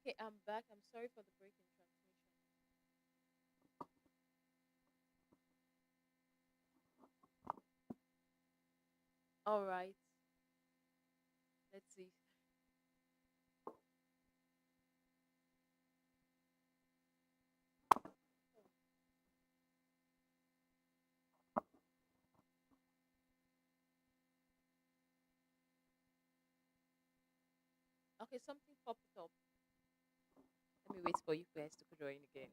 Okay, I'm back. I'm sorry for the break in transmission. All right, let's see. Okay, something popped up. Let me wait for you guys to join again.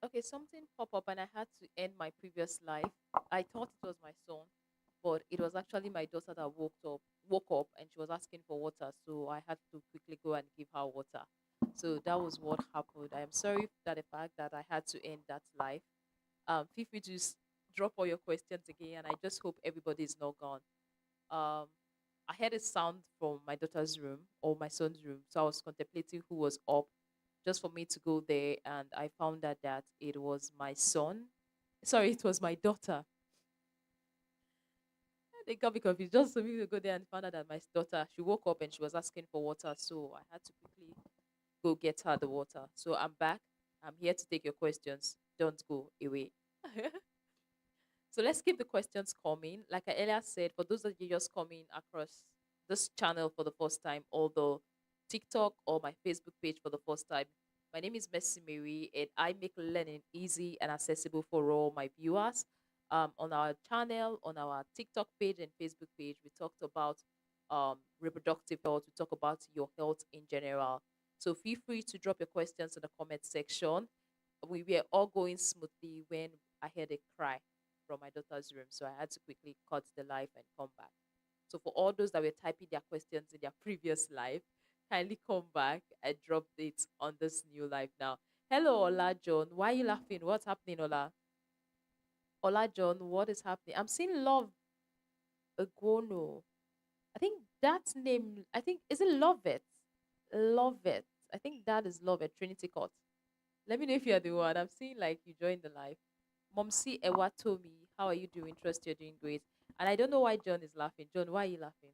Okay, something popped up and I had to end my previous life. I thought it was my son, but it was actually my daughter that woke up and she was asking for water, so I had to quickly go and give her water. So that was what happened. I am sorry that the fact that I had to end that life. Feel free to drop all your questions again, and I just hope everybody is not gone. um I heard a sound from my daughter's room or my son's room. So I was contemplating who was up just for me to go there, and I found out that it was my son. Sorry, it was my daughter. They got me confused. Just for me to go there and found out that my daughter, she woke up and she was asking for water. So I had to quickly go get her the water. So I'm back. I'm here to take your questions. Don't go away. So let's keep the questions coming. Like I earlier said, for those of you just coming across this channel for the first time, or the TikTok or my Facebook page for the first time, my name is Messi Mary, and I make learning easy and accessible for all my viewers. On our channel, on our TikTok page and Facebook page, we talked about reproductive health. We talk about your health in general. So feel free to drop your questions in the comment section. We were all going smoothly when I heard a cry from my daughter's room. So I had to quickly cut the live and come back. So for all those that were typing their questions in their previous live, kindly come back and drop it on this new live now. Hello, Ola John. Why are you laughing? What's happening, Ola? Ola John, what is happening? I'm seeing Love Agono. I think that name, I think, is it Love It? Love It. I think that is Love It, Trinity Court. Let me know if you're the one. I'm seeing like you joined the live. Momsi Ewa told me, how are you doing? Trust you're doing great. And I don't know why John is laughing. John, why are you laughing?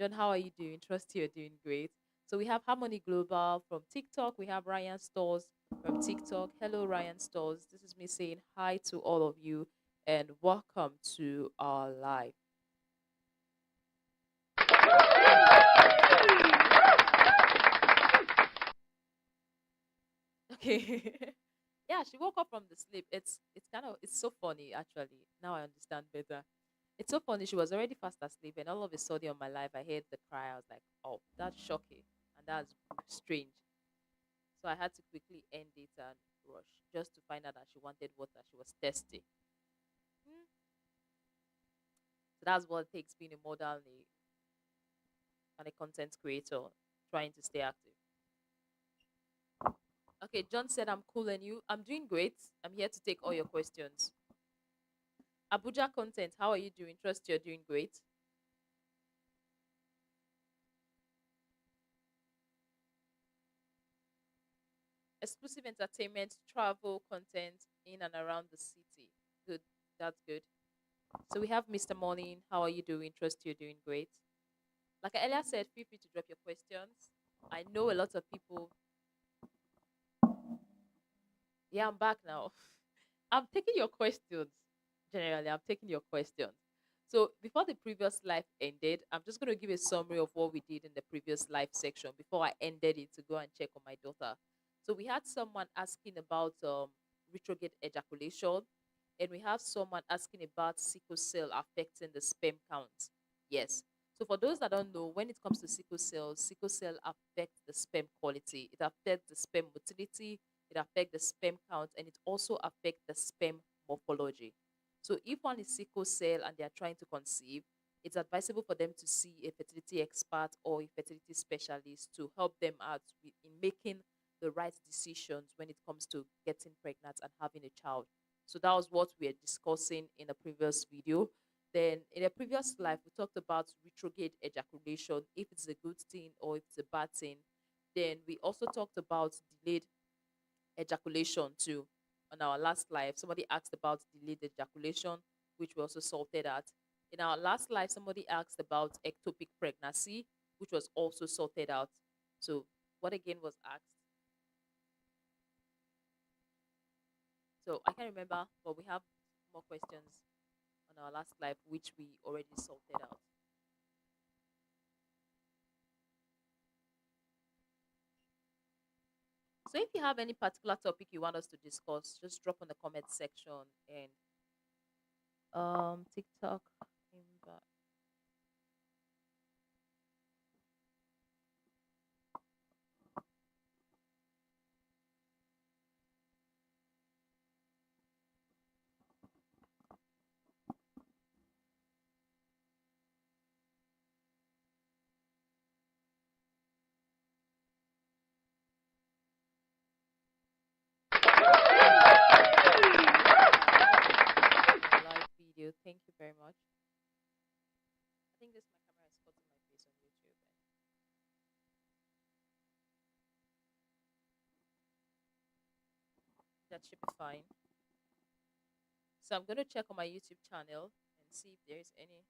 John, how are you doing? Trust you're doing great. So we have Harmony Global from TikTok. We have Ryan Stores from TikTok. Hello, Ryan Stores. This is me saying hi to all of you and welcome to our live. Okay. Yeah, she woke up from the sleep. It's so funny actually. Now I understand better. It's so funny. She was already fast asleep, and all of a sudden on my life, I heard the cry. I was like, "Oh, that's shocking and that's strange." So I had to quickly end it and rush just to find out that she wanted water. She was thirsty. Mm. So that's what it takes being a model and a content creator, trying to stay active. Okay, John said, "I'm cool and you." I'm doing great. I'm here to take all your questions. Abuja content, how are you doing? Trust you're doing great. Exclusive entertainment, travel content in and around the city. Good. That's good. So we have Mr. Morning. How are you doing? Trust you're doing great. Like I earlier said, feel free to drop your questions. I know a lot of people. Yeah, I'm back now. I'm taking your questions. Generally, I'm taking your questions. So before the previous live ended, I'm just going to give a summary of what we did in the previous live section before I ended it to go and check on my daughter. So we had someone asking about retrograde ejaculation, and we have someone asking about sickle cell affecting the sperm count. Yes. So for those that don't know, when it comes to sickle cell affects the sperm quality. It affects the sperm motility, it affects the sperm count, and it also affects the sperm morphology. So if one is sickle cell and they are trying to conceive, it's advisable for them to see a fertility expert or a fertility specialist to help them out in making the right decisions when it comes to getting pregnant and having a child. So that was what we were discussing in the previous video. Then in the previous life, we talked about retrograde ejaculation, if it's a good thing or if it's a bad thing. Then we also talked about delayed ejaculation too. On our last live, somebody asked about delayed ejaculation, which we also sorted out. In our last live, somebody asked about ectopic pregnancy, which was also sorted out. So, what again was asked? So, I can't remember, but we have more questions on our last live, which we already sorted out. So, if you have any particular topic you want us to discuss, just drop on the comment section and TikTok. Invite. Live video. Thank you very much. I think this my camera is cutting my face on YouTube. That should be fine. So I'm going to check on my YouTube channel and see if there is any.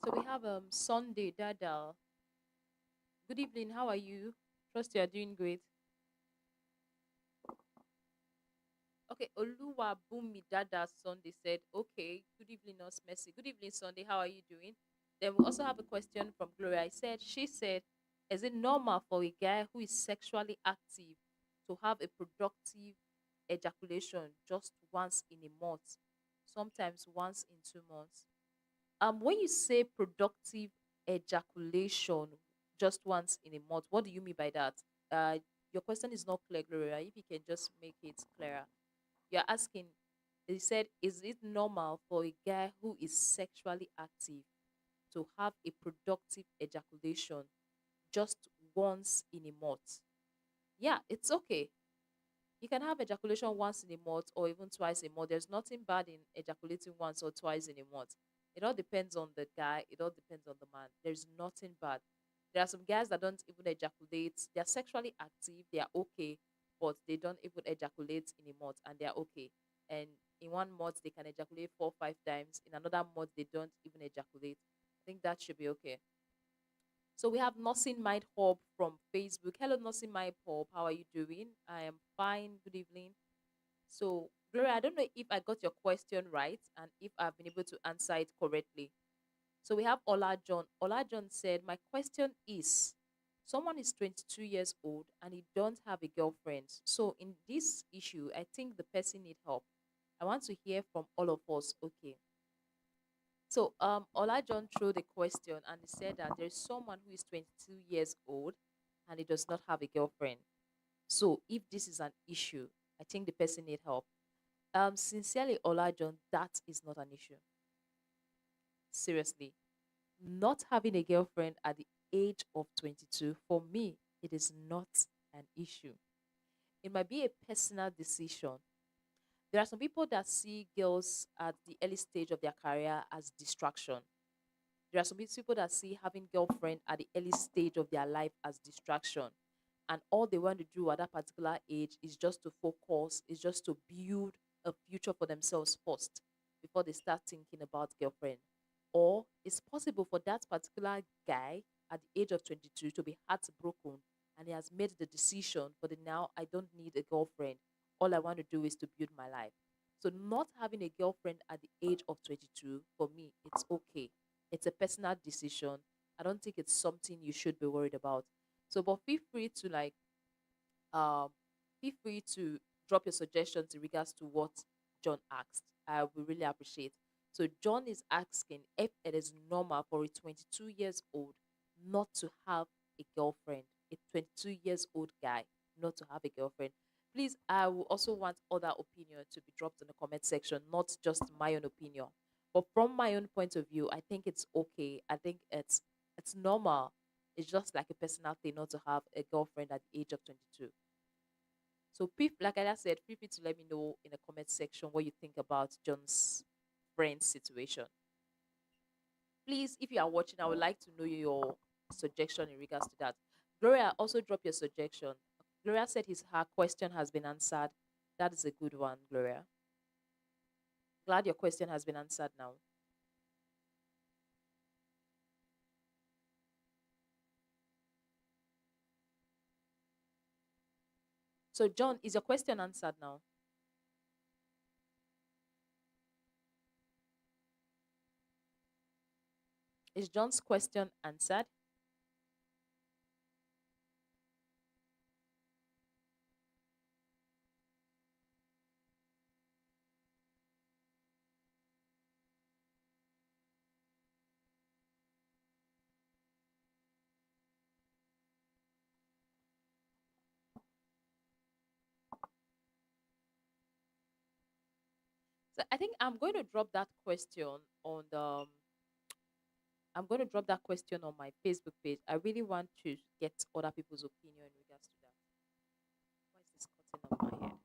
So we have Sunday Dada. Good evening. How are you? Trust you are doing great. Okay, Oluwa Bumi Dada Sunday said, okay, good evening, Nurse Mercy. Good evening, Sunday. How are you doing? Then we also have a question from Gloria. She said, is it normal for a guy who is sexually active to have a productive ejaculation just once in a month, sometimes once in 2 months? When you say productive ejaculation just once in a month, what do you mean by that? Your question is not clear, Gloria. If you can just make it clearer. You're asking, he said, is it normal for a guy who is sexually active to have a productive ejaculation just once in a month? Yeah, it's okay. You can have ejaculation once in a month or even twice a month. There's nothing bad in ejaculating once or twice in a month. It all depends on the guy, it all depends on the man. There's nothing bad. There are some guys that don't even ejaculate. They're sexually active, they are okay, but they don't even ejaculate in a month and they're okay. And in 1 month, they can ejaculate 4 or 5 times. In another month, they don't even ejaculate. I think that should be okay. So we have Nursing Mind Hub from Facebook. Hello, Nursing Mind Hub. How are you doing? I am fine. Good evening. So, Gloria, I don't know if I got your question right and if I've been able to answer it correctly. So we have Ola John. Ola John said, my question is, someone is 22 years old and he don't have a girlfriend. So in this issue, I think the person need help. I want to hear from all of us. Okay. So Ola John threw the question and he said that there is someone who is 22 years old and he does not have a girlfriend. So if this is an issue, I think the person need help. Sincerely, Ola John, that is not an issue. Seriously, not having a girlfriend at the age of 22, for me, it is not an issue. It might be a personal decision. There are some people that see girls at the early stage of their career as distraction. There are some people that see having girlfriend at the early stage of their life as distraction. And all they want to do at that particular age is just to focus, is just to build a future for themselves first before they start thinking about girlfriend. Or it's possible for that particular guy at the age of 22 to be heartbroken and he has made the decision for the now I don't need a girlfriend. All I want to do is to build my life. So not having a girlfriend at the age of 22, for me, it's okay. It's a personal decision. I don't think it's something you should be worried about. So, but feel free to um feel free to drop your suggestions in regards to what John asked. I would really appreciate. So John is asking if it is normal for a 22 years old not to have a girlfriend. A 22 years old guy not to have a girlfriend. Please, I will also want other opinion to be dropped in the comment section, not just my own opinion. But from my own point of view, I think it's okay. I think it's normal. It's just like a personal thing not to have a girlfriend at the age of 22. So, like I said, feel free to let me know in the comment section what you think about John's friend's situation. Please, if you are watching, I would like to know your suggestion in regards to that. Gloria, also drop your suggestion. Gloria said her question has been answered. That is a good one, Gloria. Glad your question has been answered now. So, John, is your question answered now? Is John's question answered? So, I think I'm going to drop that question on the. I'm going to drop that question on my Facebook page. I really want to get other people's opinion in regards to that. Why is this cutting on my head?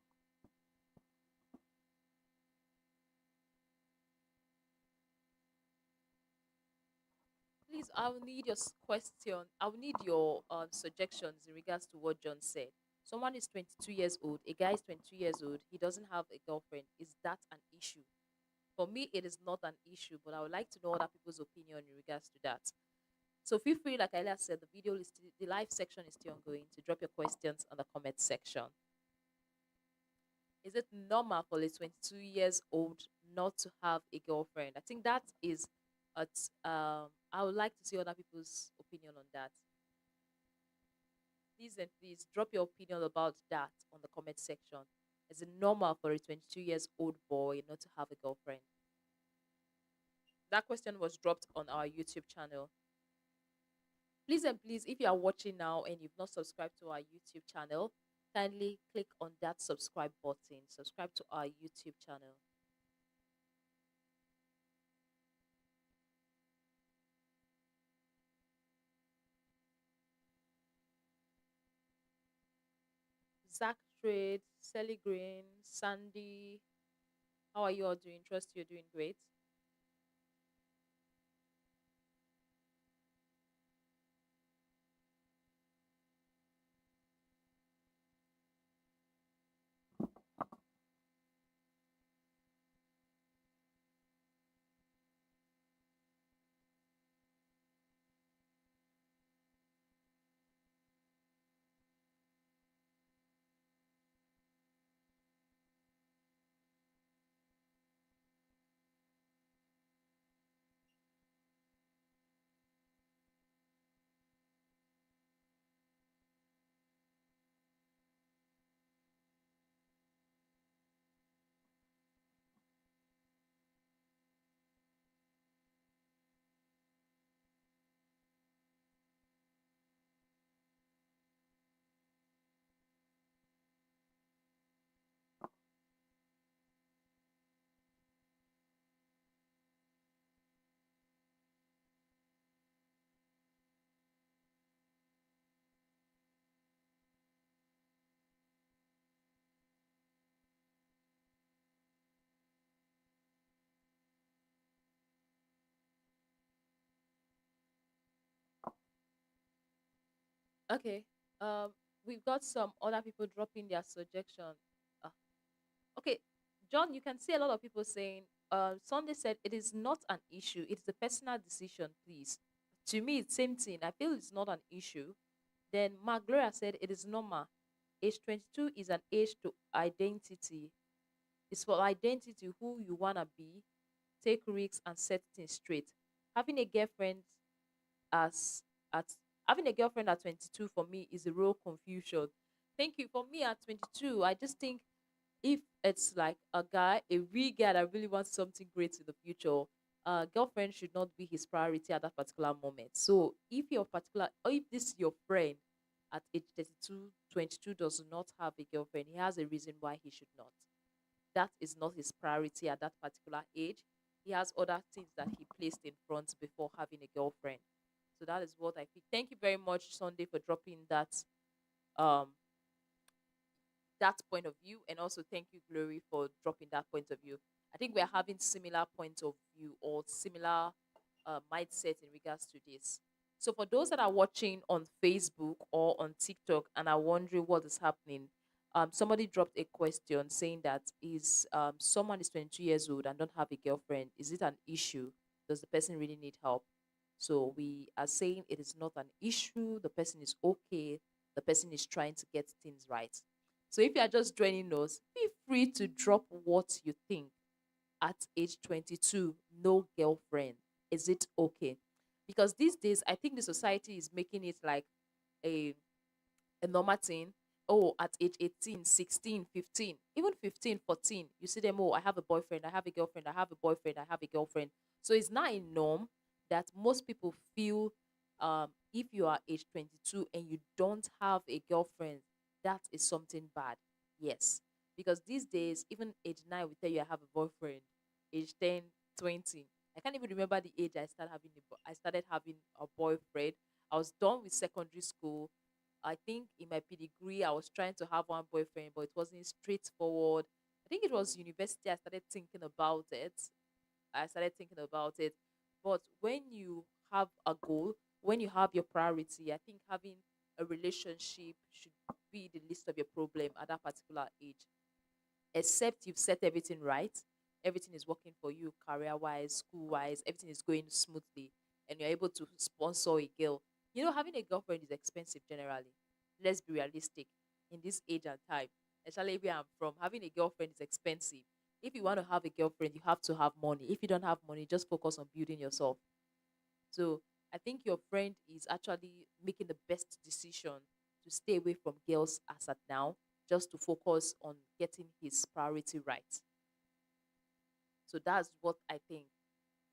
Please, I'll need your question. I'll need your suggestions in regards to what John said. Someone is 22 years old. A guy is 22 years old. He doesn't have a girlfriend. Is that an issue? For me, it is not an issue, but I would like to know other people's opinion in regards to that. So feel free, like I earlier said, the live section is still ongoing to drop your questions on the comment section. Is it normal for a 22 years old not to have a girlfriend? I think that is I would like to see other people's opinion on that. Please and please drop your opinion about that on the comment section. Is it normal for a 22 years old boy not to have a girlfriend? That question was dropped on our YouTube channel. Please and please, if you are watching now and you've not subscribed to our YouTube channel, kindly click on that subscribe button. Subscribe to our YouTube channel. Zach Trade, Sally Green, Sandy, how are you all doing? Trust you're doing great. Okay. Um, we've got some other people dropping their suggestion. Uh, okay, John, you can see a lot of people saying, Sunday said it is not an issue. It's a personal decision, please. To me, it's same thing. I feel it's not an issue. Then Mark Gloria said it is normal. Age 22 is an age to identity. It's for identity, who you wanna be, take risks and set things straight. Having a girlfriend as at having a girlfriend at 22 for me is a real confusion. Thank you. For me at 22, I just think if it's like a guy, a real guy that really wants something great in the future, girlfriend should not be his priority at that particular moment. So if your particular, or if this is your friend at age 32, 22 does not have a girlfriend, he has a reason why he should not. That is not his priority at that particular age. He has other things that he placed in front before having a girlfriend. So that is what I feel. Thank you very much, Sunday, for dropping um that point of view, and also thank you, Glory, for dropping that point of view. I think we're having similar points of view or similar mindset in regards to this. So for those that are watching on Facebook or on TikTok and are wondering what is happening, somebody dropped a question saying that is someone is 22 years old and don't have a girlfriend, is it an issue? Does the person really need help? So we are saying it is not an issue. The person is okay. The person is trying to get things right. So if you are just joining us, feel free to drop what you think at age 22, no girlfriend. Is it okay? Because these days, I think the society is making it like a, a normal thing. Oh, at age 18, 16, 15, even 15, 14, you see them, oh, I have a boyfriend, I have a girlfriend, I have a boyfriend, I have a girlfriend. So it's not a norm that most people feel if you are age 22 and you don't have a girlfriend, that is something bad. Yes. Because these days, even age 9 will tell you I have a boyfriend. Age 10, 20. I can't even remember the age I started having a boyfriend. I was done with secondary school. I think in my degree, I was trying to have one boyfriend, but it wasn't straightforward. I think it was university. I started thinking about it. But when you have a goal, when you have your priority, I think having a relationship should be the least of your problem at that particular age, except you've set everything right, everything is working for you career wise, school wise, everything is going smoothly, and you're able to sponsor a girl. You know, having a girlfriend is expensive generally. Let's be realistic in this age and time, especially where I'm from. Having a girlfriend is expensive. If you want to have a girlfriend, you have to have money. If you don't have money, just focus on building yourself. So I think your friend is actually making the best decision to stay away from girls as at now, just to focus on getting his priority right. So that's what I think.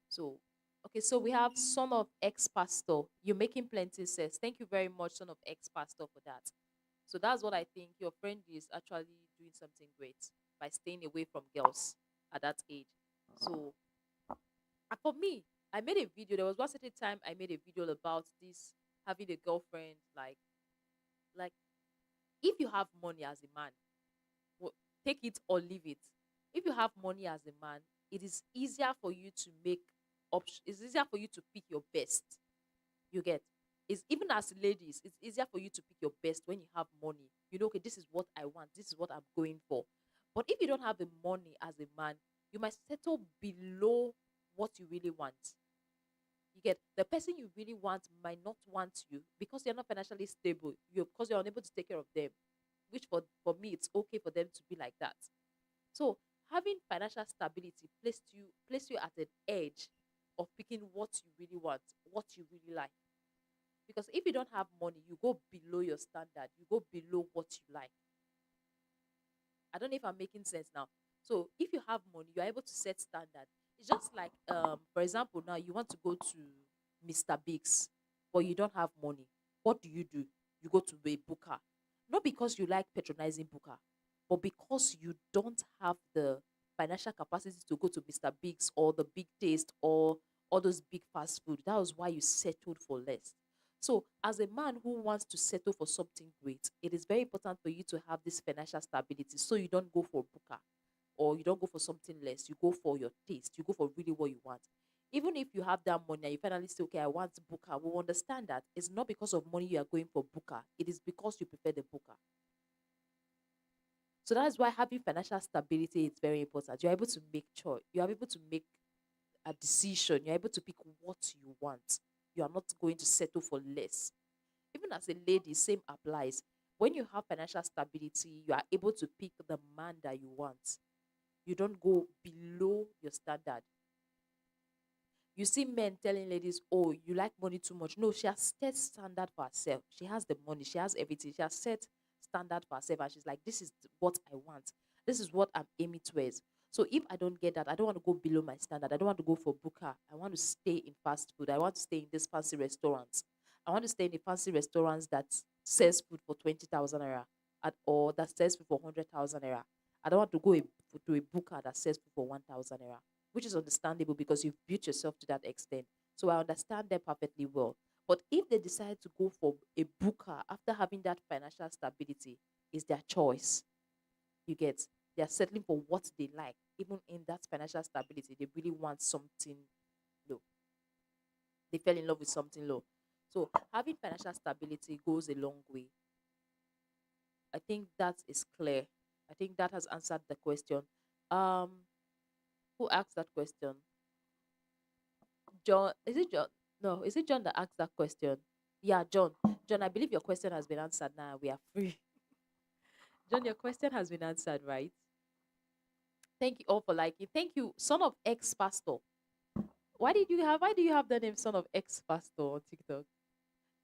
So, okay, so we have son of ex pastor. You're making plenty sense. Thank you very much, son of ex pastor, for that. So that's what I think. Your friend is actually doing something great by staying away from girls at that age. So, for me, I made a video. There was one certain time I made a video about this having a girlfriend. Like if you have money as a man, wo- take it or leave it. If you have money as a man, it is easier for you to make options. It's easier for you to pick your best. You get. It's even as ladies, it's easier for you to pick your best when you have money. You know, okay, this is what I want. This is what I'm going for. But if you don't have the money as a man, you might settle below what you really want. You get, the person you really want might not want you because you're not financially stable. You because you're unable to take care of them, which for me it's okay for them to be like that. So having financial stability place you at an edge of picking what you really want, what you really like. Because if you don't have money, you go below your standard, you go below what you like. I don't know if I'm making sense now. So if you have money, you're able to set standard. It's just like for example, now you want to go to Mr. Biggs, but you don't have money. What do? You go to a booker. Not because you like patronizing booker, but because you don't have the financial capacity to go to Mr. Biggs or the big taste or all those big fast food. That was why you settled for less. So, as a man who wants to settle for something great, it is very important for you to have this financial stability so you don't go for booker or you don't go for something less. You go for your taste, you go for really what you want. Even if you have that money and you finally say, okay, I want booker, we will understand that it's not because of money you are going for booker, it is because you prefer the booker. So that's why having financial stability is very important. You're able to make choice, you're able to make a decision, you're able to pick what you want. You are not going to settle for less. Even as a lady, same applies. When you have financial stability, you are able to pick the man that you want. You don't go below your standard. You see men telling ladies, "Oh, you like money too much." No, she has set standard for herself. She has the money. She has everything. She has set standard for herself, and she's like, "This is what I want. This is what I'm aiming towards." So if I don't get that, I don't want to go below my standard. I don't want to go for booker. I want to stay in fast food. I want to stay in this fancy restaurants. I want to stay in the fancy restaurants that sells food for 20,000 naira or that sells food for 100,000 naira. I don't want to go to a booker that sells food for 1,000 naira, which is understandable because you've built yourself to that extent. So I understand them perfectly well. But if they decide to go for a booker after having that financial stability, is their choice. You get, they are settling for what they like, even in that financial stability. They really want something low. They fell in love with something low. So having financial stability goes a long way. I think that is clear. I think that has answered the question. Um, who asked that question? John, is it John? No, is it John that asked that question? Yeah, John. John, I believe your question has been answered now. We are free. John, your question has been answered, right? Thank you all for liking. Thank you, son of ex pastor. Why do you have the name son of ex pastor on TikTok?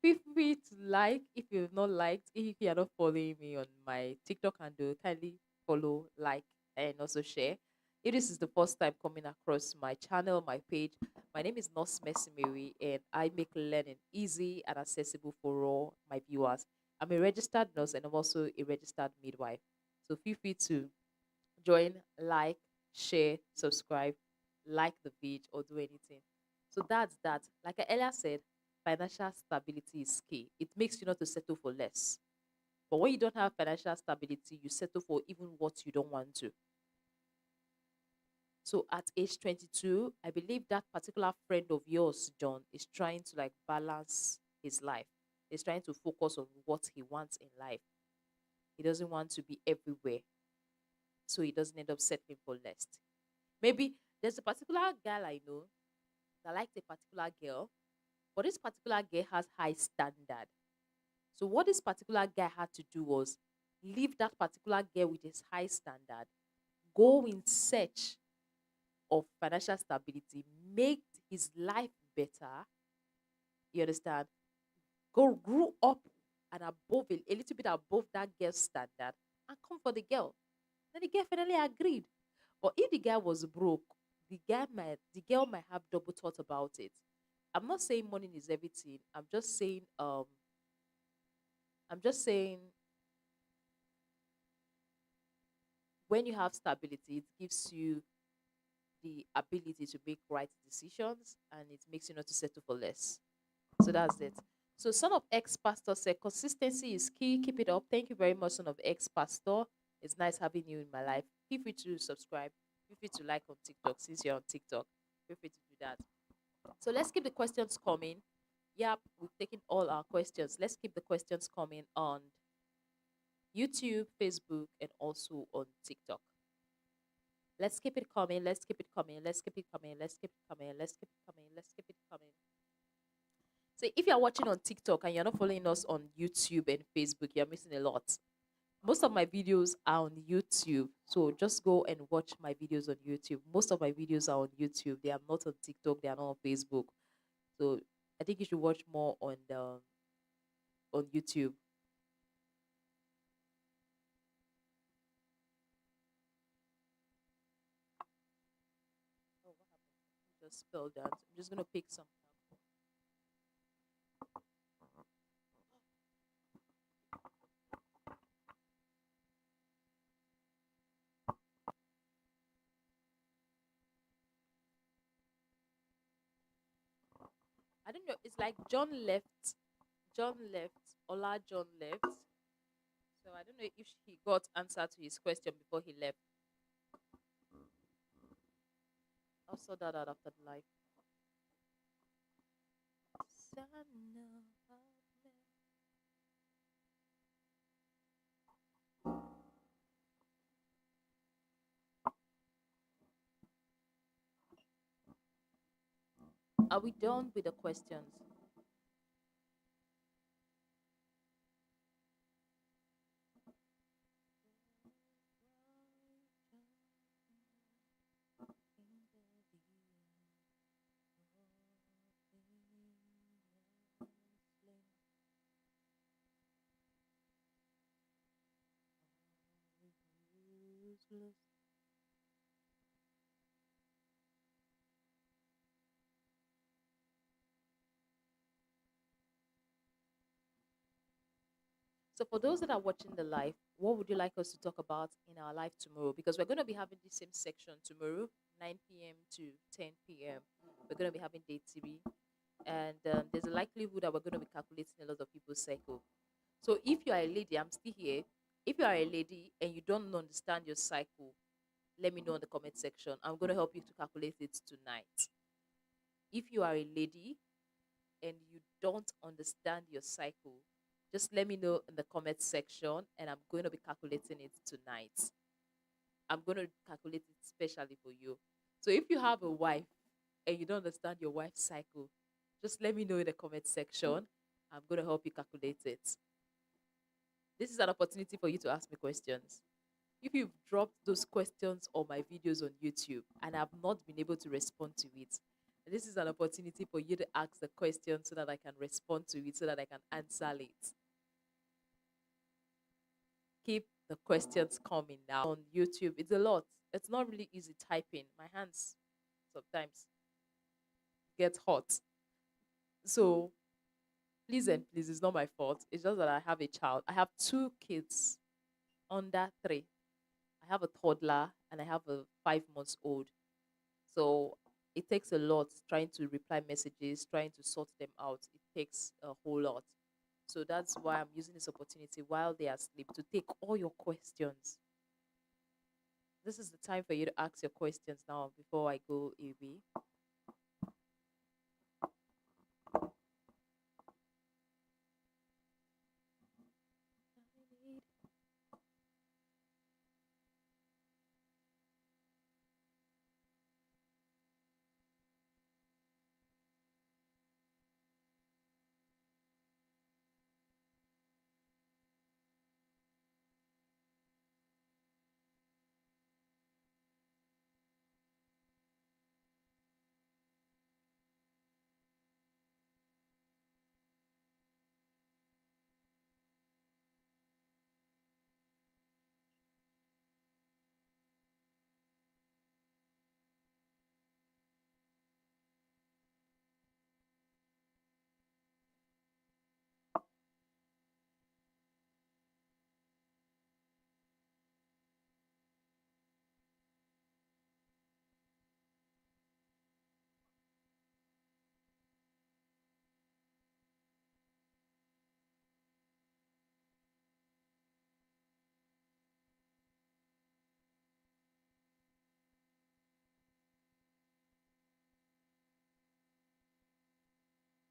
Feel free to like if you've not liked. If you are not following me on my TikTok handle, kindly follow, like, and also share. If this is the first time coming across my channel, my page, my name is Nurse Mercy Mary, and I make learning easy and accessible for all my viewers. I'm a registered nurse and I'm also a registered midwife. So feel free to join, like, share, subscribe, like the page, or do anything. So that's that. Like I earlier said, financial stability is key. It makes you not to settle for less. But when you don't have financial stability, you settle for even what you don't want to. So at age 22, I believe that particular friend of yours, John, is trying to like balance his life. He's trying to focus on what he wants in life. He doesn't want to be everywhere. So he doesn't end up settling for less. Maybe there's a particular girl I know that likes a particular girl, but this particular girl has high standard. So what this particular guy had to do was leave that particular girl with his high standard, go in search of financial stability, make his life better. You understand? Go grew up and above a little bit above that girl's standard and come for the girl. Then the girl finally agreed. But if the guy was broke, the girl might have double thought about it. I'm not saying money is everything. I'm just saying when you have stability, it gives you the ability to make right decisions and it makes you not to settle for less. So that's it. So son of ex pastor said consistency is key. Keep it up. Thank you very much, son of ex pastor. It's nice having you in my life. Feel free to subscribe. Feel free to like on TikTok since you're on TikTok. Feel free to do that. So let's keep the questions coming. Yep, we've taken all our questions. Let's keep the questions coming on YouTube, Facebook, and also on TikTok. Let's keep it coming. Let's keep it coming. Let's keep it coming. Let's keep it coming. Let's keep it coming. Let's keep it coming. So if you're watching on TikTok and you're not following us on YouTube and Facebook, you're missing a lot. Most of my videos are on YouTube. So just go and watch my videos on YouTube. Most of my videos are on YouTube. They are not on TikTok. They are not on Facebook. So I think you should watch more on YouTube. Oh, what happened? Just spell that. I'm just gonna pick some. I don't know. It's like John left. John left. Ola John left. So I don't know if he got answer to his question before he left. I'll sort that out after the live. Are we done with the questions? Useless. So, for those that are watching the live, what would you like us to talk about in our live tomorrow? Because we're going to be having the same section tomorrow, 9 p.m. to 10 p.m. We're going to be having day three, and there's a likelihood that we're going to be calculating a lot of people's cycle. So, if you are a lady, I'm still here. If you are a lady and you don't understand your cycle, let me know in the comment section. I'm going to help you to calculate it tonight. If you are a lady and you don't understand your cycle, just let me know in the comment section and I'm going to be calculating it tonight. I'm going to calculate it specially for you. So if you have a wife and you don't understand your wife's cycle, just let me know in the comment section. I'm going to help you calculate it. This is an opportunity for you to ask me questions. If you've dropped those questions on my videos on YouTube and I've not been able to respond to it, this is an opportunity for you to ask the question so that I can respond to it, so that I can answer it. Keep the questions coming now on YouTube. It's a lot. It's not really easy typing. My hands sometimes get hot. So please and please, it's not my fault. It's just that I have a child. I have two kids under three. I have a toddler and I have a 5 months old. So it takes a lot trying to reply messages, trying to sort them out. It takes a whole lot. So that's why I'm using this opportunity while they are asleep to take all your questions. This is the time for you to ask your questions now before I go away.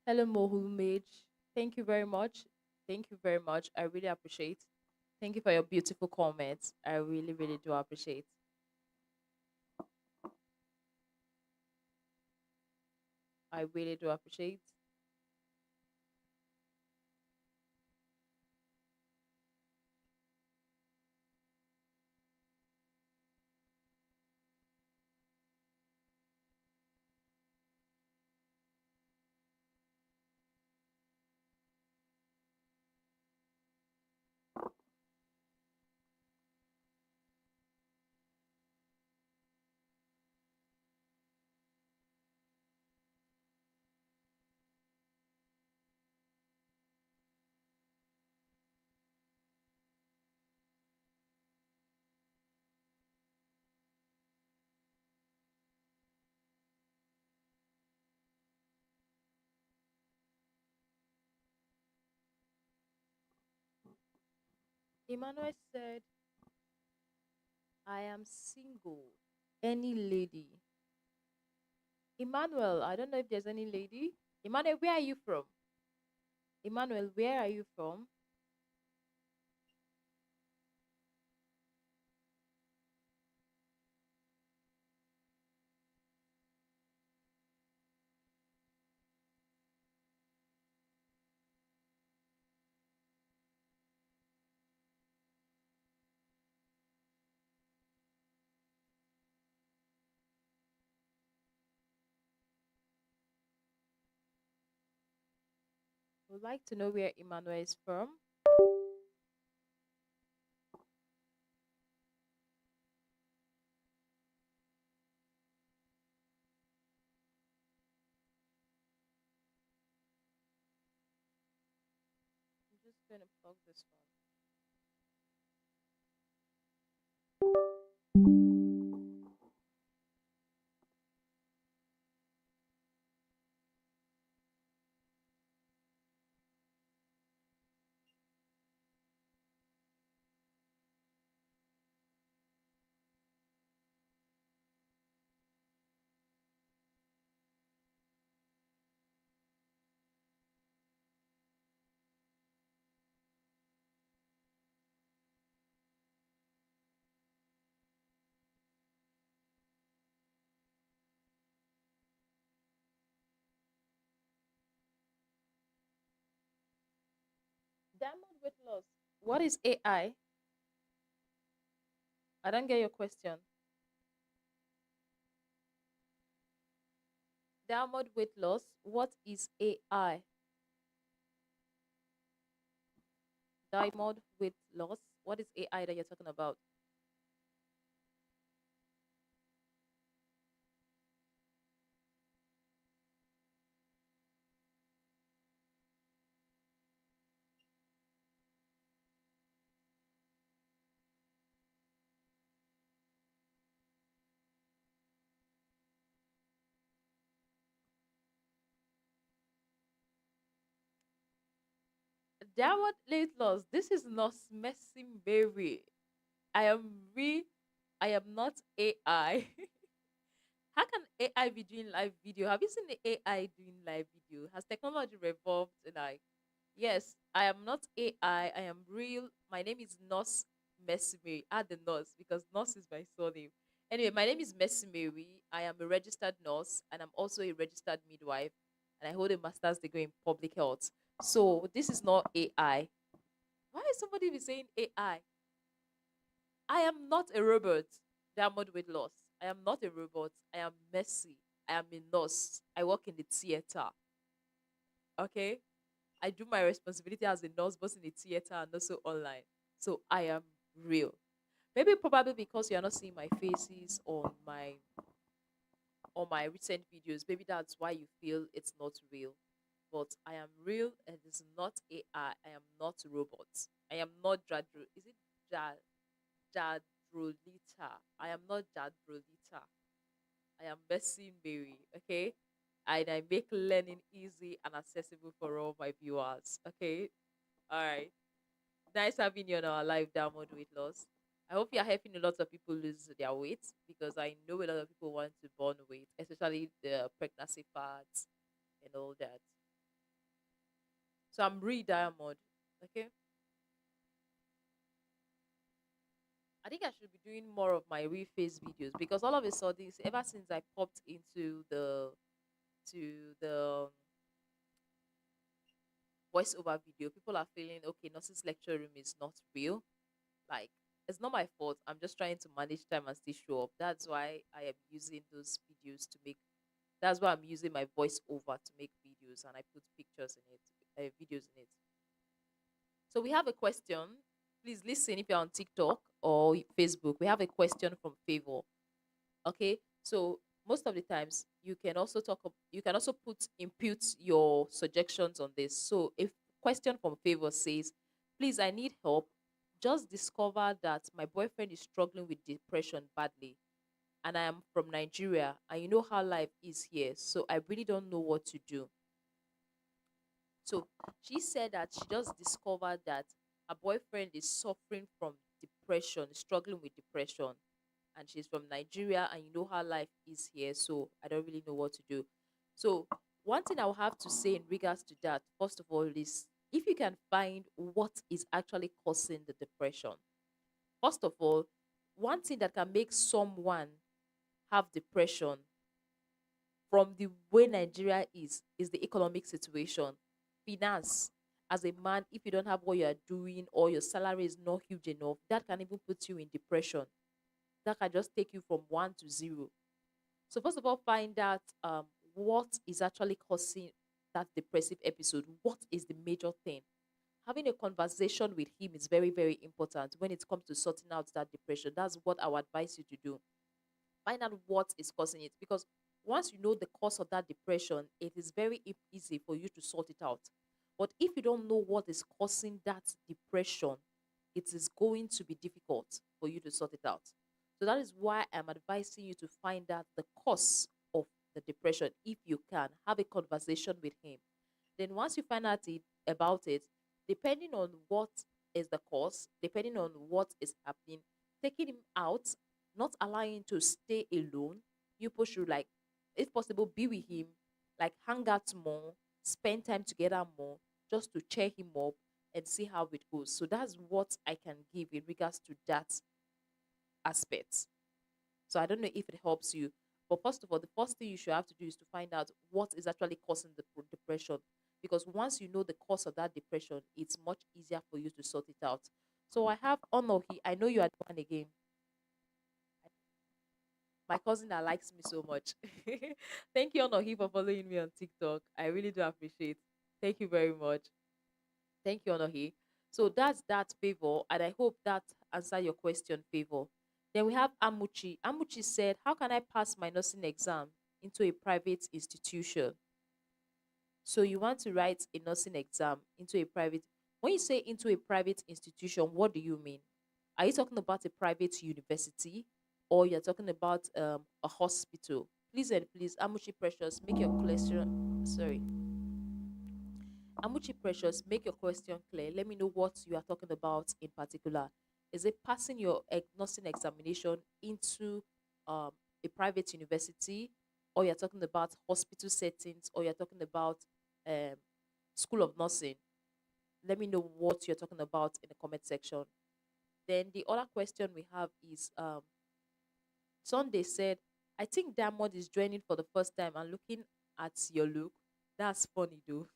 Hello, Mohumage. Thank you very much. Thank you very much. I really appreciate. Thank you for your beautiful comments. I really, really do appreciate. I really do appreciate. Emmanuel said, I am single. Any lady. Emmanuel, I don't know if there's any lady. Emmanuel, where are you from? Emmanuel, where are you from? Would like to know where Emmanuel is from. going to plug this phone. Diamond weight loss. What is AI? I don't get your question. Diamond weight loss. What is AI? Diamond weight loss. What is AI that you're talking about? Diamond weight loss. This is not messing baby. I am re. I am not AI. How can AI be doing live video? Have you seen the AI doing live video? Has technology revolved? Like, yes, I am not AI. I am real. My name is Nurse Messimary. Add the nurse because nurse is my surname. Anyway, my name is Messimary. I am a registered nurse and I'm also a registered midwife. And I hold a master's degree in public health. So this is not AI. Why is somebody be saying AI? I am not a robot. Diamond weight loss. I am not a robot. I am messy. I am a nurse. I work in the theater. Okay? I do my responsibility as a nurse, both in the theater and also online. So I am real. Maybe probably because you're not seeing my faces on my recent videos. Maybe that's why you feel it's not real. But I am real and it's not AI. I am not a robot. I am not Jadro. Is it Jadrolita? I am not Jadrolita. I am Bessie Mary, okay? And I make learning easy and accessible for all my viewers, okay? All right. Nice having you on our live download weight loss. I hope you're helping a lot of people lose their weight because I know a lot of people want to burn weight, especially the pregnancy fats and all that. So I'm re diamond, okay? I think I should be doing more of my real face videos because all of a sudden, ever since I popped into the voiceover video, people are feeling okay. Nurse's lecture room is not real. Like it's not my fault. I'm just trying to manage time and still show up. That's why I am using those videos to make. That's why I'm using my voiceover to make videos and I put pictures in it, videos in it. So we have a question. Please listen if you're on TikTok or Facebook. We have a question from Favor. Okay, so most of the times you can also put input your suggestions on this. So if question from Favor says, please, I need help, just discover that my boyfriend is struggling with depression badly and I am from Nigeria and you know how life is here, so I really don't know what to do. So she said that she just discovered that her boyfriend is suffering from depression, struggling with depression, and she's from Nigeria, and you know how life is here, so I don't really know what to do. So, one thing I'll have to say in regards to that, first of all, is if you can find what is actually causing the depression. First of all, one thing that can make someone have depression from the way Nigeria is the economic situation. Finance. As a man, if you don't have what you are doing or your salary is not huge enough, that can even put you in depression. That can just take you from one to zero. So first of all, find out what is actually causing that depressive episode. What is the major thing? Having a conversation with him is very, very important when it comes to sorting out that depression. That's what I would advise you to do. Find out what is causing it because once you know the cause of that depression, it is very easy for you to sort it out. But if you don't know what is causing that depression, it is going to be difficult for you to sort it out. So that is why I'm advising you to find out the cause of the depression. If you can, have a conversation with him. Then once you find out about it, depending on what is the cause, depending on what is happening, taking him out, not allowing him to stay alone. You push should, like, if possible, be with him, like hang out more, spend time together more, just to cheer him up and see how it goes. So that's what I can give in regards to that aspect. So I don't know if it helps you. But first of all, the first thing you should have to do is to find out what is actually causing the depression. Because once you know the cause of that depression, it's much easier for you to sort it out. So I have Honor. I know you are the one again. My cousin that likes me so much. Thank you, Honor, for following me on TikTok. I really do appreciate. Thank you very much. Thank you, Onohi. So that's that, favor, and I hope that answer your question, favor. Then we have Amuchi. Amuchi said, "How can I pass my nursing exam into a private institution?" So you want to write a nursing exam into a private. When you say into a private institution, what do you mean? Are you talking about a private university, or you're talking about a hospital? Please and please, Amuchi Precious, make your question. Sorry, Amuchi Precious, make your question clear. Let me know what you are talking about in particular. Is it passing your nursing examination into um, a private university, or you're talking about hospital settings, or you're talking about um, school of nursing? Let me know what you're talking about in the comment section. Then the other question we have is Sunday said, "I think Diamond is joining for the first time and looking at your look. That's funny though."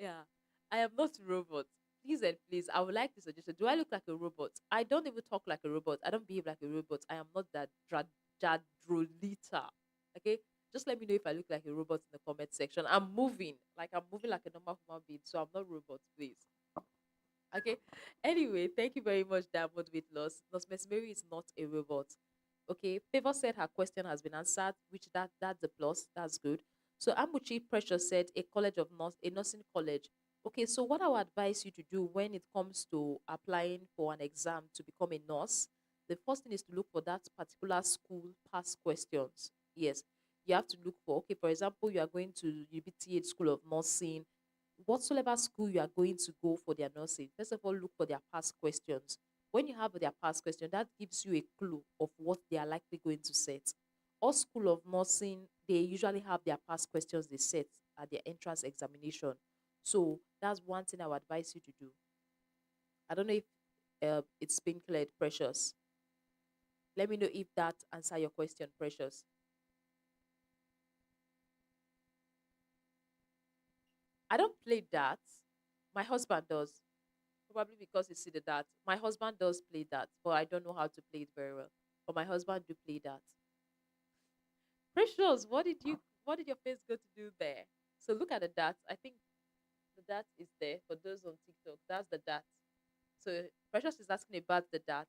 Yeah, I am not a robot. Please and please, I would like the suggestion. Do I look like a robot? I don't even talk like a robot. I don't behave like a robot. I am not that jadrolita. Okay, just let me know if I look like a robot in the comment section. I'm moving like a normal human being, so I'm not robot, please. Okay. Anyway, thank you very much, Diamond with loss. Loss Miss Mary is not a robot. Okay. Favor said her question has been answered, which that's a plus. That's good. So Amuchi Precious said a nursing college. Okay, so what I would advise you to do when it comes to applying for an exam to become a nurse, the first thing is to look for that particular school past questions. Yes. You have to look for, okay, for example, you are going to UBTH School of Nursing, whatsoever school you are going to go for their nursing, first of all, look for their past questions. When you have their past question, that gives you a clue of what they are likely going to set. All school of nursing, they usually have their past questions they set at their entrance examination. So that's one thing I would advise you to do. I don't know if it's been cleared, Precious. Let me know if that answer your question, Precious. I don't play that. My husband does. Probably because you see the that. My husband does play that, but I don't know how to play it very well. But my husband do play that. Precious, what did your face go to do there? So look at the dot. I think the dot is there for those on TikTok. That's the dot. So Precious is asking about the dot.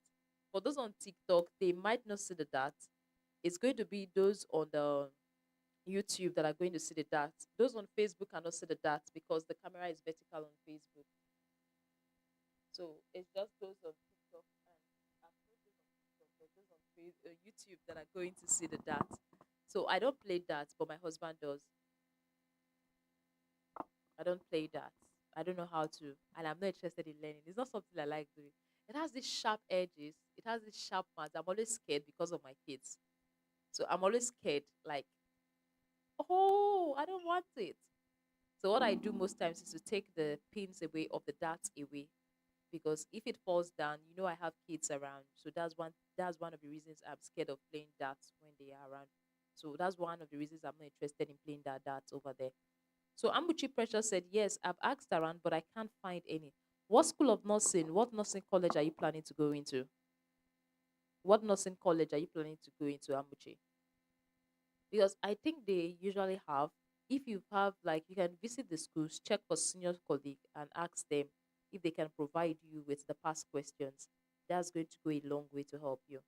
For those on TikTok, they might not see the dot. It's going to be those on the YouTube that are going to see the dot. Those on Facebook cannot see the dot because the camera is vertical on Facebook. So it's just those on TikTok and those on YouTube that are going to see the dart. So I don't play that, but my husband does. I don't play that. I don't know how to, and I'm not interested in learning. It's not something I like doing. It has these sharp edges. It has these sharp marks. I'm always scared because of my kids. So I'm always scared, like, oh, I don't want it. So what I do most times is to take the pins away of the darts away, because if it falls down, I have kids around. So that's one of the reasons I'm scared of playing darts when they are around. So that's one of the reasons I'm not interested in playing that darts over there. So Amuchi Precious said, yes, I've asked around, but I can't find any. What school of nursing, what nursing college are you planning to go into? What nursing college are you planning to go into, Amuchi? Because I think they usually have, if you have, like, you can visit the schools, check for senior colleague and ask them if they can provide you with the past questions. That's going to go a long way to help you.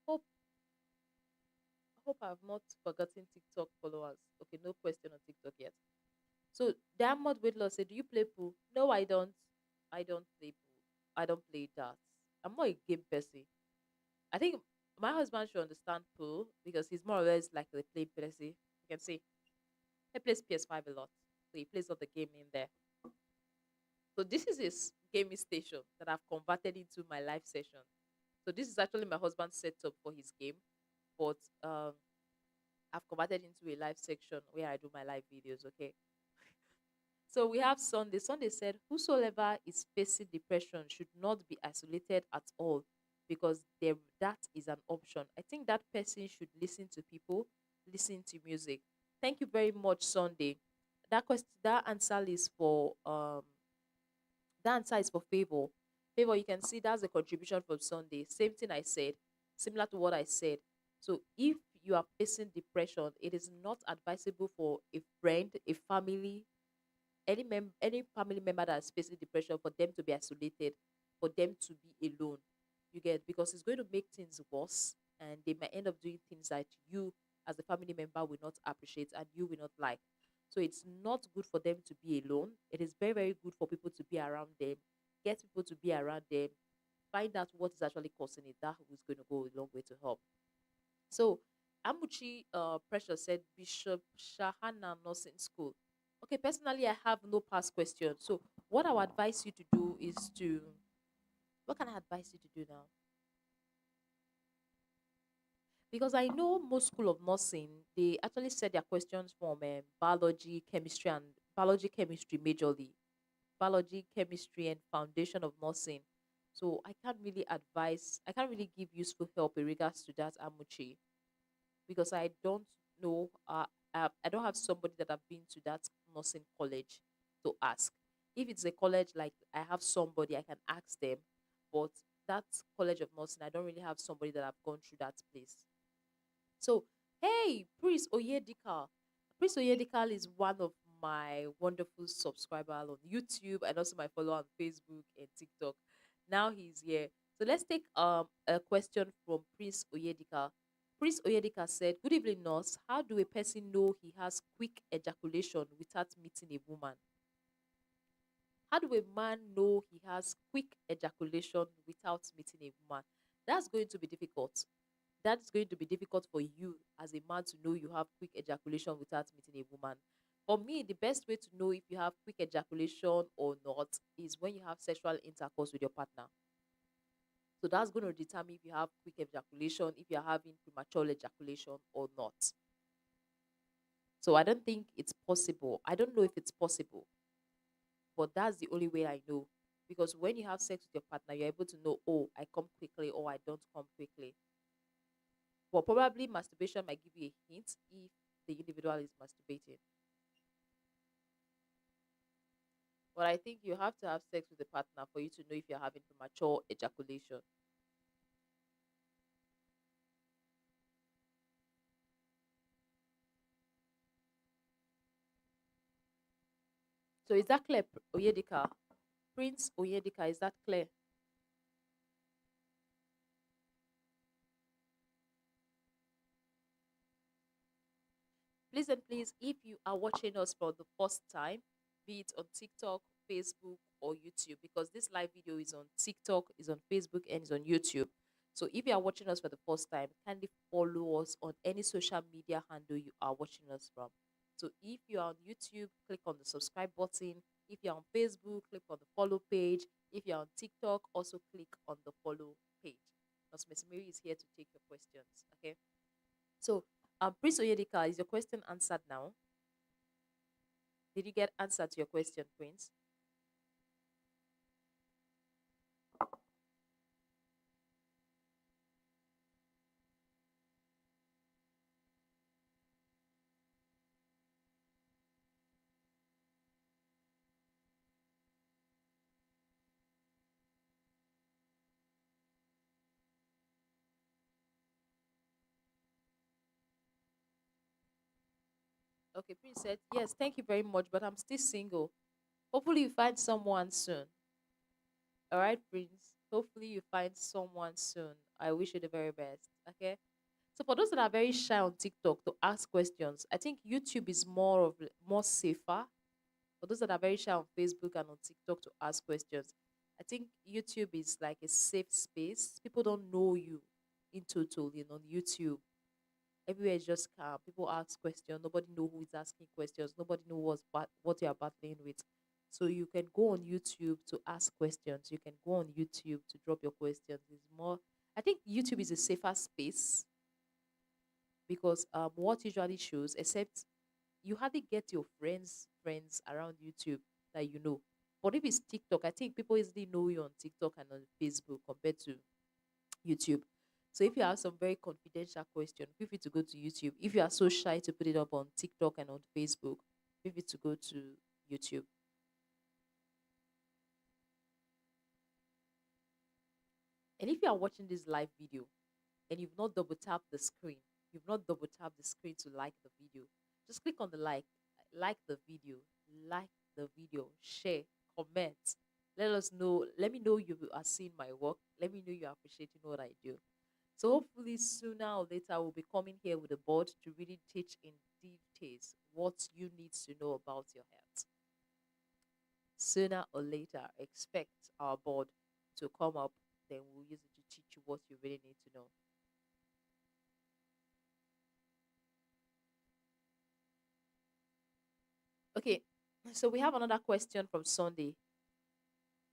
Hope hope hope I've not forgotten TikTok followers. Okay, no question on TikTok yet. So Diamond weight loss said, "Do you play pool?" No, I don't. I don't play pool. I don't play darts. I'm more a game person. I think my husband should understand pool because he's more or less like a play person. You can see he plays PS5 a lot, so he plays all the game in there. So this is his gaming station that I've converted into my live session. So this is actually my husband's setup for his game, but I've converted into a live section where I do my live videos. Okay. So we have Sunday. Sunday said, "Whosoever is facing depression should not be isolated at all because that is an option." I think that person should listen to people, listen to music. Thank you very much, Sunday. That answer is for that answer is for Favor. Favor, you can see that's a contribution from Sunday. Same thing I said, similar to what I said. So if you are facing depression, it is not advisable for a friend, a family, any family member that's facing depression for them to be isolated, for them to be alone. You get, because it's going to make things worse, and they might end up doing things that you as a family member will not appreciate and you will not like. So it's not good for them to be alone. It is very, very good for people to be around them. Get people to be around them. Find out what is actually causing it. That is going to go a long way to help. So Amuchi Precious said Bishop Shahana Nursing School. Okay, personally, I have no past question. So what I would advise you to do is to, what can I advise you to do now? Because I know most school of nursing, they actually set their questions from biology, chemistry majorly, biology, chemistry, and foundation of nursing. So I can't really give useful help in regards to that, Amuchi, because I don't know. I don't have somebody that I've been to that nursing college to ask. If it's a college, like I have somebody I can ask them, but that college of nursing, I don't really have somebody that I've gone through that place. So, hey, Prince Oyedika. Prince Oyedika is one of my wonderful subscribers on YouTube and also my follower on Facebook and TikTok. Now he's here. So let's take a question from Prince Oyedika. Prince Oyedika said, "Good evening, nurse. How do a person know he has quick ejaculation without meeting a woman? How do a man know he has quick ejaculation without meeting a woman?" That's going to be difficult. That's going to be difficult for you as a man to know you have quick ejaculation without meeting a woman. For me, the best way to know if you have quick ejaculation or not is when you have sexual intercourse with your partner. So that's going to determine if you have quick ejaculation, if you're having premature ejaculation or not. So I don't think it's possible. I don't know if it's possible, but that's the only way I know. Because when you have sex with your partner, you're able to know, oh, I come quickly or I don't come quickly. But probably masturbation might give you a hint if the individual is masturbating. But I think you have to have sex with a partner for you to know if you're having premature ejaculation. So is that clear, Oyedika? Prince Oyedika, is that clear? Please and please, if you are watching us for the first time, be it on TikTok, Facebook, or YouTube, because this live video is on TikTok, is on Facebook, and is on YouTube. So if you are watching us for the first time, kindly follow us on any social media handle you are watching us from. So if you are on YouTube, click on the subscribe button. If you're on Facebook, click on the follow page. If you're on TikTok, also click on the follow page. Because Miss Mary is here to take your questions. Okay. So Prince Oyedika, is your question answered now? Did you get answer to your question, Prince? Okay, Prince said, yes, thank you very much, but I'm still single. Hopefully you find someone soon. All right, Prince. Hopefully you find someone soon. I wish you the very best. Okay. So for those that are very shy on TikTok to ask questions, I think YouTube is more safer. For those that are very shy on Facebook and on TikTok to ask questions, I think YouTube is like a safe space. People don't know you in total, on YouTube. Everywhere is just calm. People ask questions. Nobody know who is asking questions. Nobody know what you are battling with. So you can go on YouTube to ask questions. You can go on YouTube to drop your questions. It's more. I think YouTube is a safer space because what usually shows, except you hardly get your friends around YouTube that you know. But if it's TikTok, I think people easily know you on TikTok and on Facebook compared to YouTube. So if you have some very confidential question, feel free to go to YouTube. If you are so shy to put it up on TikTok and on Facebook, feel free to go to YouTube. And if you are watching this live video and you've not double tapped the screen, you've not double tapped the screen to like the video, just click on the like the video, like the video, share, comment. Let us know. Let me know you are seeing my work. Let me know you are appreciating what I do. So hopefully sooner or later we'll be coming here with a board to really teach in details what you need to know about your health. Sooner or later, expect our board to come up, then we'll use it to teach you what you really need to know. Okay, so we have another question from Sunday.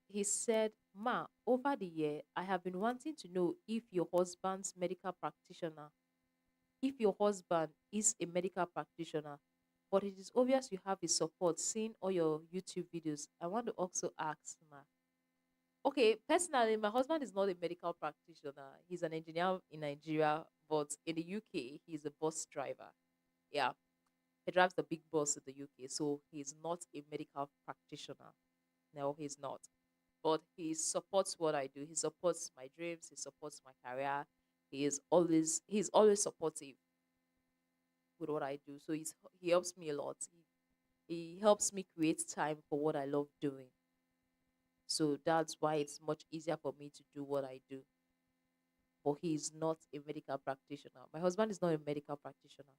He said, Ma, over the year, I have been wanting to know if your husband is a medical practitioner, but it is obvious you have his support seeing all your YouTube videos. I want to also ask, Ma. Okay, personally, my husband is not a medical practitioner. He's an engineer in Nigeria, but in the UK, he's a bus driver. Yeah, he drives the big bus in the UK, so he's not a medical practitioner. No, he's not. But he supports what I do. He supports my dreams. He supports my career. He's always supportive with what I do. So he helps me a lot. He helps me create time for what I love doing. So that's why it's much easier for me to do what I do. But he's not a medical practitioner. My husband is not a medical practitioner,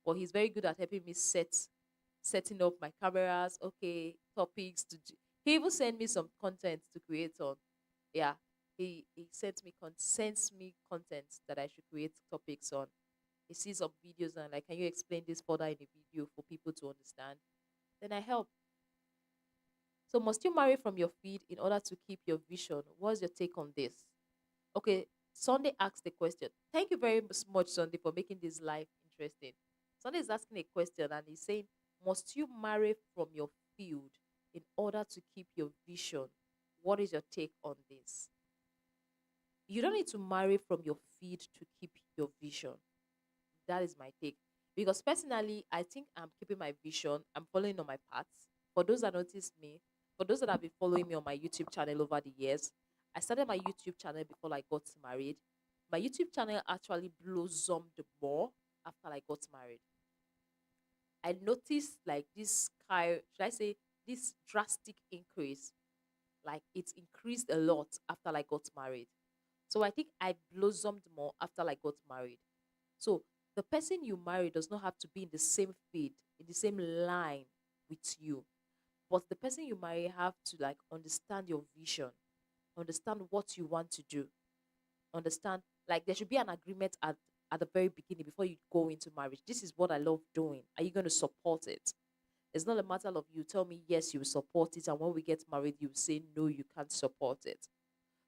but he's very good at helping me setting up my cameras, okay, topics to do. He even sent me some content to create on. Yeah, he sends me content that I should create topics on. He sees some videos and like, can you explain this further in the video for people to understand? Then I help. So must you marry from your feed in order to keep your vision? What's your take on this? Okay, Sunday asked the question. Thank you very much, Sunday, for making this life interesting. Sunday is asking a question and he's saying, must you marry from your field in order to keep your vision? What is your take on this? You don't need to marry from your feed to keep your vision. That is my take. Because personally, I think I'm keeping my vision. I'm following on my path. For those that noticed me, for those that have been following me on my YouTube channel over the years, I started my YouTube channel before I got married. My YouTube channel actually blossomed more after I got married. I noticed like should I say, this drastic increase. Like it increased a lot after I got married. So I think I blossomed more after I got married. So the person you marry does not have to be in the same field, in the same line with you. But the person you marry have to like understand your vision, understand what you want to do, understand like there should be an agreement at the very beginning before you go into marriage. This is what I love doing. Are you going to support it? It's not a matter of you tell me yes, you will support it, and when we get married, you say no, you can't support it.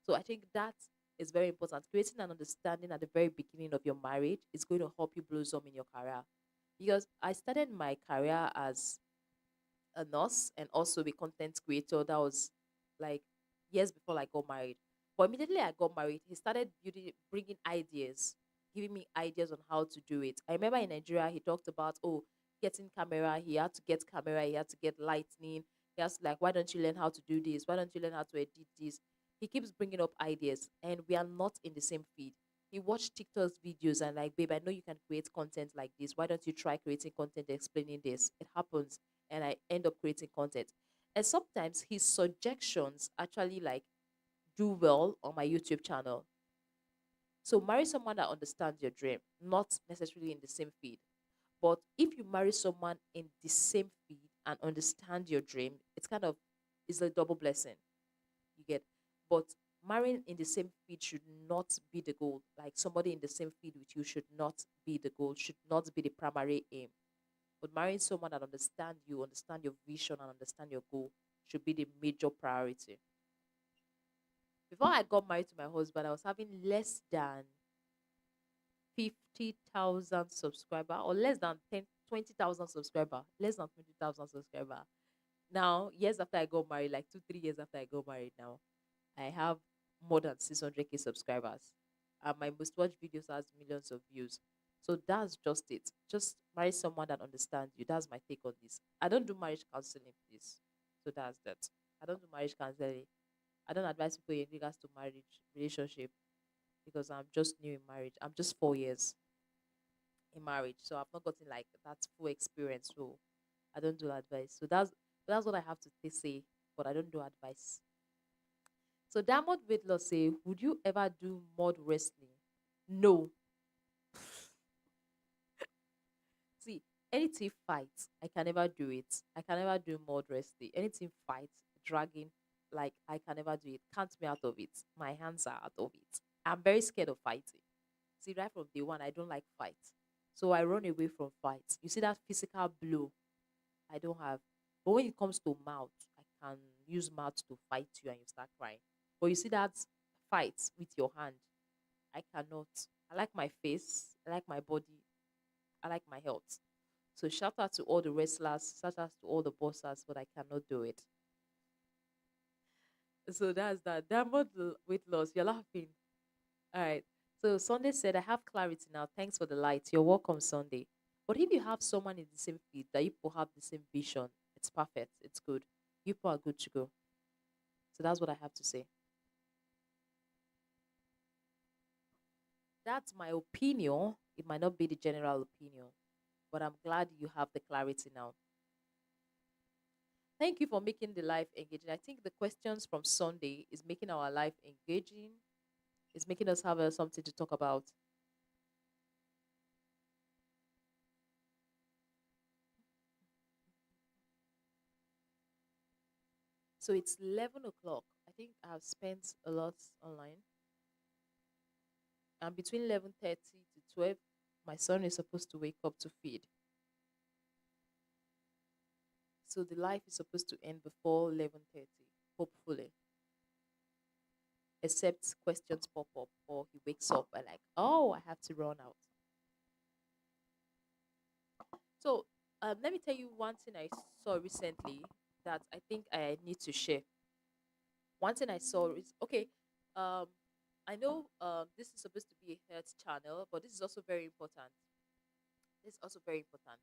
So I think that is very important. Creating an understanding at the very beginning of your marriage is going to help you blossom in your career. Because I started my career as a nurse and also a content creator. That was like years before I got married. But immediately I got married, he started bringing ideas, giving me ideas on how to do it. I remember in Nigeria, he talked about, oh, getting camera. He had to get camera. He had to get lightning. He has to like, why don't you learn how to do this? Why don't you learn how to edit this? He keeps bringing up ideas, and we are not in the same feed. He watched TikTok's videos and like, babe, I know you can create content like this. Why don't you try creating content explaining this? It happens, and I end up creating content. And sometimes his suggestions actually like do well on my YouTube channel. So marry someone that understands your dream, not necessarily in the same field. But if you marry someone in the same field and understand your dream, it's kind of is a double blessing. You get, but marrying in the same field should not be the goal. Like somebody in the same field with you should not be the goal, should not be the primary aim. But marrying someone that understand you, understand your vision, and understand your goal should be the major priority. Before I got married to my husband, I was having less than 50,000 subscriber, or less than 10, 20,000 subscriber, less than 20,000 subscriber. Now, years after I got married, like 2, 3 years after I got married now, I have more than 600K subscribers. And my most watched videos has millions of views. So that's just it. Just marry someone that understands you. That's my take on this. I don't do marriage counseling, please. So that's that. I don't do marriage counseling. I don't advise people in regards to marriage relationship because I'm just new in marriage. I'm just 4 years in marriage, so I've not gotten like that full experience. So I don't do advice. So that's what I have to say. But I don't do advice. So Diamond Weight Loss say, would you ever do mud wrestling? No. See, anything fight, I can never do it. I can never do mud wrestling. Anything fight, dragging, like I can never do it. Count me out of it. My hands are out of it. I'm very scared of fighting. See, right from day one, I don't like fights. So I run away from fights. You see that physical blow I don't have. But when it comes to mouth, I can use mouth to fight you and you start crying. But you see that fight with your hand, I cannot. I like my face, I like my body, I like my health. So shout out to all the wrestlers, shout out to all the bossers, but I cannot do it. So that's that. Diamond weight loss. You're laughing. All right. So Sunday said, I have clarity now. Thanks for the light. You're welcome, Sunday. But if you have someone in the same field that you people have the same vision, it's perfect. It's good. You people are good to go. So that's what I have to say. That's my opinion. It might not be the general opinion, but I'm glad you have the clarity now. Thank you for making the life engaging. I think the questions from Sunday is making our life engaging. It's making us have something to talk about. So it's 11 o'clock. I think I've spent a lot online. And between 11:30 to 12, my son is supposed to wake up to feed. So the life is supposed to end before 11:30, hopefully. Except questions pop up or he wakes up and like, oh, I have to run out. So let me tell you one thing I saw recently that I think I need to share. One thing I saw is okay. Um, I know this is supposed to be a health channel, but this is also very important. This is also very important.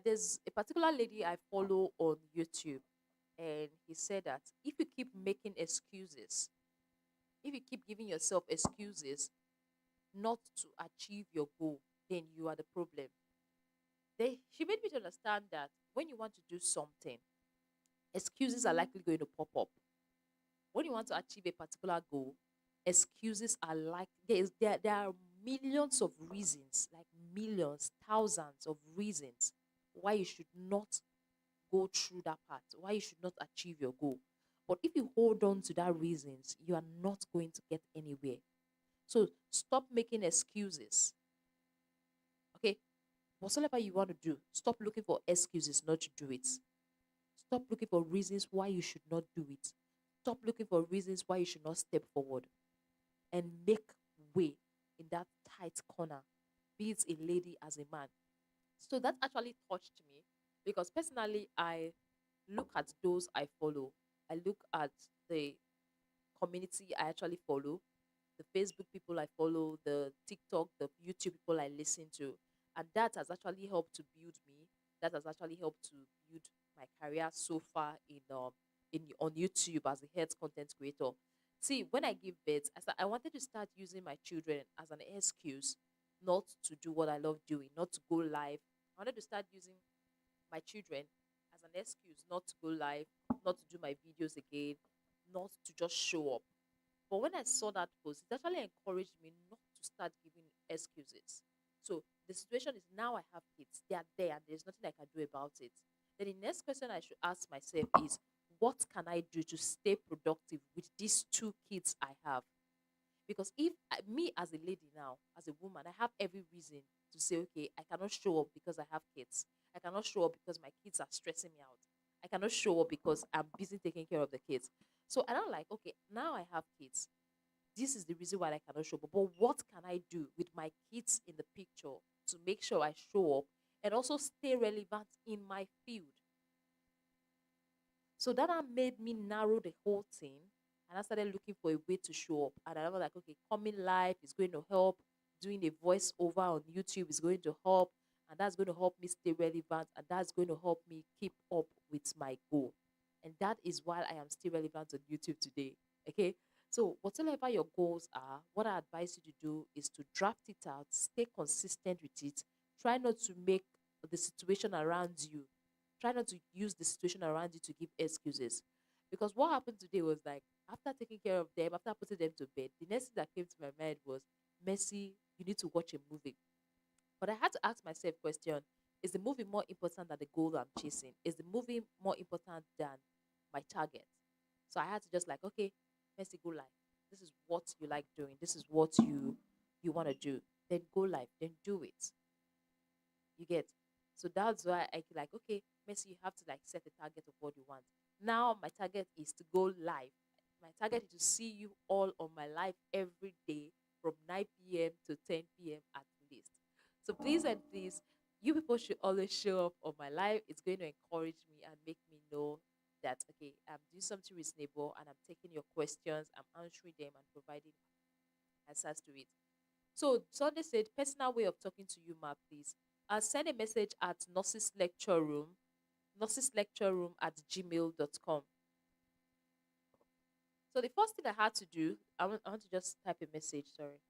There's a particular lady I follow on YouTube, and he said that if you keep making excuses, if you keep giving yourself excuses not to achieve your goal, then you are the problem. She made me to understand that when you want to do something, excuses are likely going to pop up. When you want to achieve a particular goal, excuses are like there are millions of reasons, like millions, thousands of reasons why you should not go through that path, why you should not achieve your goal. But if you hold on to that reasons, you are not going to get anywhere. So stop making excuses. Okay, whatsoever you want to do, stop looking for excuses not to do it. Stop looking for reasons why you should not do it. Stop looking for reasons why you should not step forward and make way in that tight corner, be it a lady as a man. So that actually touched me because personally, I look at those I follow. I look at the community I actually follow, the Facebook people I follow, the TikTok, the YouTube people I listen to. And that has actually helped to build me. That has actually helped to build my career so far in on YouTube as a health content creator. See, when I give birth, I wanted to start using my children as an excuse not to do what I love doing, not to go live. I wanted to start using my children as an excuse not to go live, not to do my videos again, not to just show up. But when I saw that post, it actually encouraged me not to start giving excuses. So the situation is now I have kids, they are there, and there's nothing I can do about it. Then the next question I should ask myself is, what can I do to stay productive with these two kids I have? Because if me as a lady now, as a woman, I have every reason to say, okay, I cannot show up because I have kids. I cannot show up because my kids are stressing me out. I cannot show up because I'm busy taking care of the kids. So I don't like, okay, now I have kids. This is the reason why I cannot show up. But what can I do with my kids in the picture to make sure I show up and also stay relevant in my field? So that made me narrow the whole thing. And I started looking for a way to show up. And I was like, okay, coming live is going to help. Doing a voiceover on YouTube is going to help. And that's going to help me stay relevant. And that's going to help me keep up with my goal. And that is why I am still relevant on YouTube today. Okay. So, whatever your goals are, what I advise you to do is to draft it out, stay consistent with it, try not to make the situation around you try not to use the situation around you to give excuses. Because what happened today was like after taking care of them, after putting them to bed, the next thing that came to my mind was, Mercy, you need to watch a movie. But I had to ask myself question, is the movie more important than the goal I'm chasing? Is the movie more important than my target? So I had to just like, okay, Mercy, go live. This is what you like doing. This is what you want to do. Then go live. Then do it. You get. So that's why I feel like, okay, Messi, you have to like set a target of what you want. Now my target is to go live. My target is to see you all on my live every day from 9 p.m. to 10 p.m. at least. So please and please, you people should always show up on my live. It's going to encourage me and make me know that okay, I'm doing something reasonable and I'm taking your questions, I'm answering them and providing answers to it. So Sunday said, personal way of talking to you, ma, please. Send a message at nurses lecture room at gmail.com. So the first thing I had to do, I want to just type a message, sorry.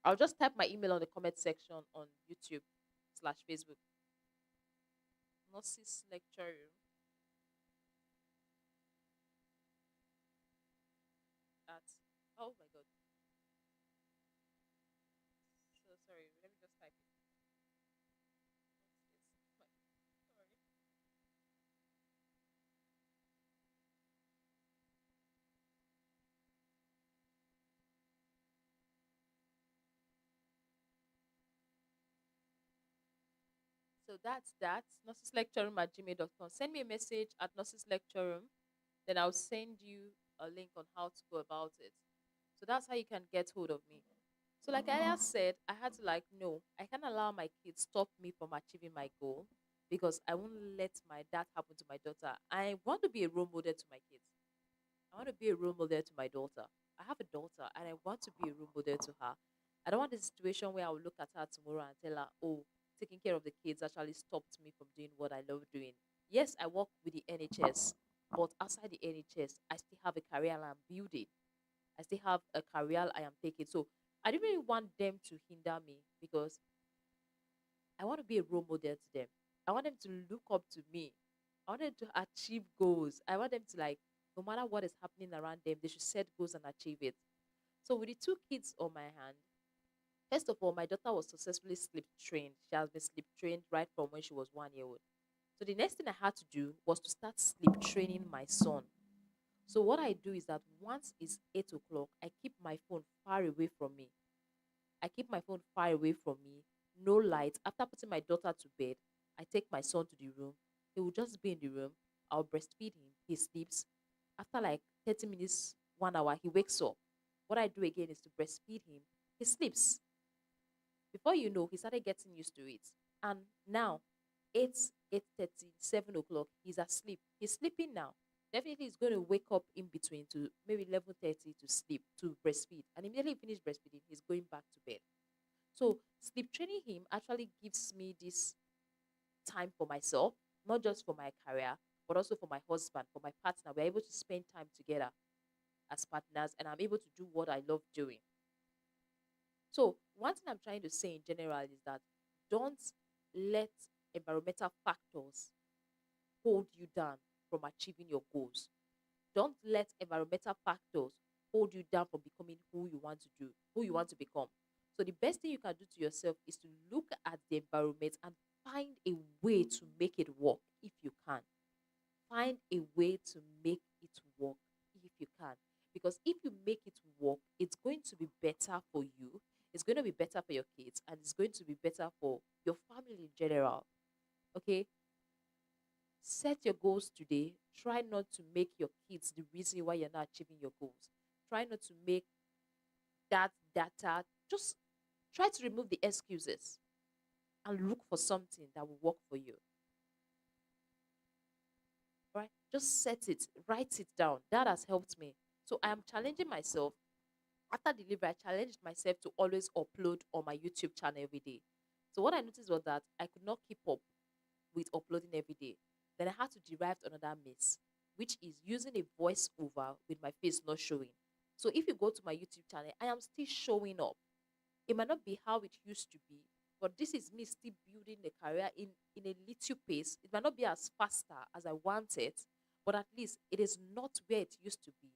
I'll just type my email on the comment section on YouTube/Facebook. Nurses lecture room at, oh my god. So sorry, let me just type it. Sorry. So that's that. Nurses lecture room at gmail.com. Send me a message at nurses lecture room. Then I'll send you a link on how to go about it. So that's how you can get hold of me. So like I earlier said, I had to like no, I can't allow my kids stop me from achieving my goal because I won't let my that happen to my daughter. I want to be a role model to my kids. I want to be a role model to my daughter. I have a daughter and I want to be a role model to her. I don't want the situation where I will look at her tomorrow and tell her, oh, taking care of the kids actually stopped me from doing what I love doing. Yes, I work with the NHS, but outside the NHS, I still have a career I'm building. I still have a career I am taking. So I didn't really want them to hinder me because I want to be a role model to them. I want them to look up to me. I want them to achieve goals. I want them to like, no matter what is happening around them, they should set goals and achieve it. So with the two kids on my hand, first of all, my daughter was successfully sleep trained. She has been sleep trained right from when she was 1 year old. So the next thing I had to do was to start sleep training my son. So what I do is that once it's 8 o'clock, I keep my phone far away from me. I keep my phone far away from me, no light. After putting my daughter to bed, I take my son to the room. He will just be in the room. I'll breastfeed him. He sleeps. After like 30 minutes, 1 hour, he wakes up. What I do again is to breastfeed him. He sleeps. Before you know, he started getting used to it. And now, 8, 8:30, 7 o'clock, he's asleep. He's sleeping now. Definitely he's going to wake up in between to maybe 11:30 to sleep, to breastfeed. And immediately he finish breastfeeding, he's going back to bed. So sleep training him actually gives me this time for myself, not just for my career, but also for my husband, for my partner. We're able to spend time together as partners, and I'm able to do what I love doing. So one thing I'm trying to say in general is that don't let environmental factors hold you down from achieving your goals. Don't let environmental factors hold you down from becoming who you want to do, who you want to become. So the best thing you can do to yourself is to look at the environment and find a way to make it work if you can. Find a way to make it work if you can. Because if you make it work, it's going to be better for you, it's going to be better for your kids, and it's going to be better for your family in general. Okay? Set your goals today. Try not to make your kids the reason why you're not achieving your goals. Try not to make that data. Just try to remove the excuses and look for something that will work for you. Right? Just set it, write it down. That has helped me. So I am challenging myself. After delivery, I challenged myself to always upload on my YouTube channel every day. So what I noticed was that I could not keep up with uploading every day. Then I had to derive another miss, which is using a voiceover with my face not showing. So if you go to my YouTube channel, I am still showing up. It might not be how it used to be, but this is me still building the career in a little pace. It might not be as faster as I wanted, but at least it is not where it used to be.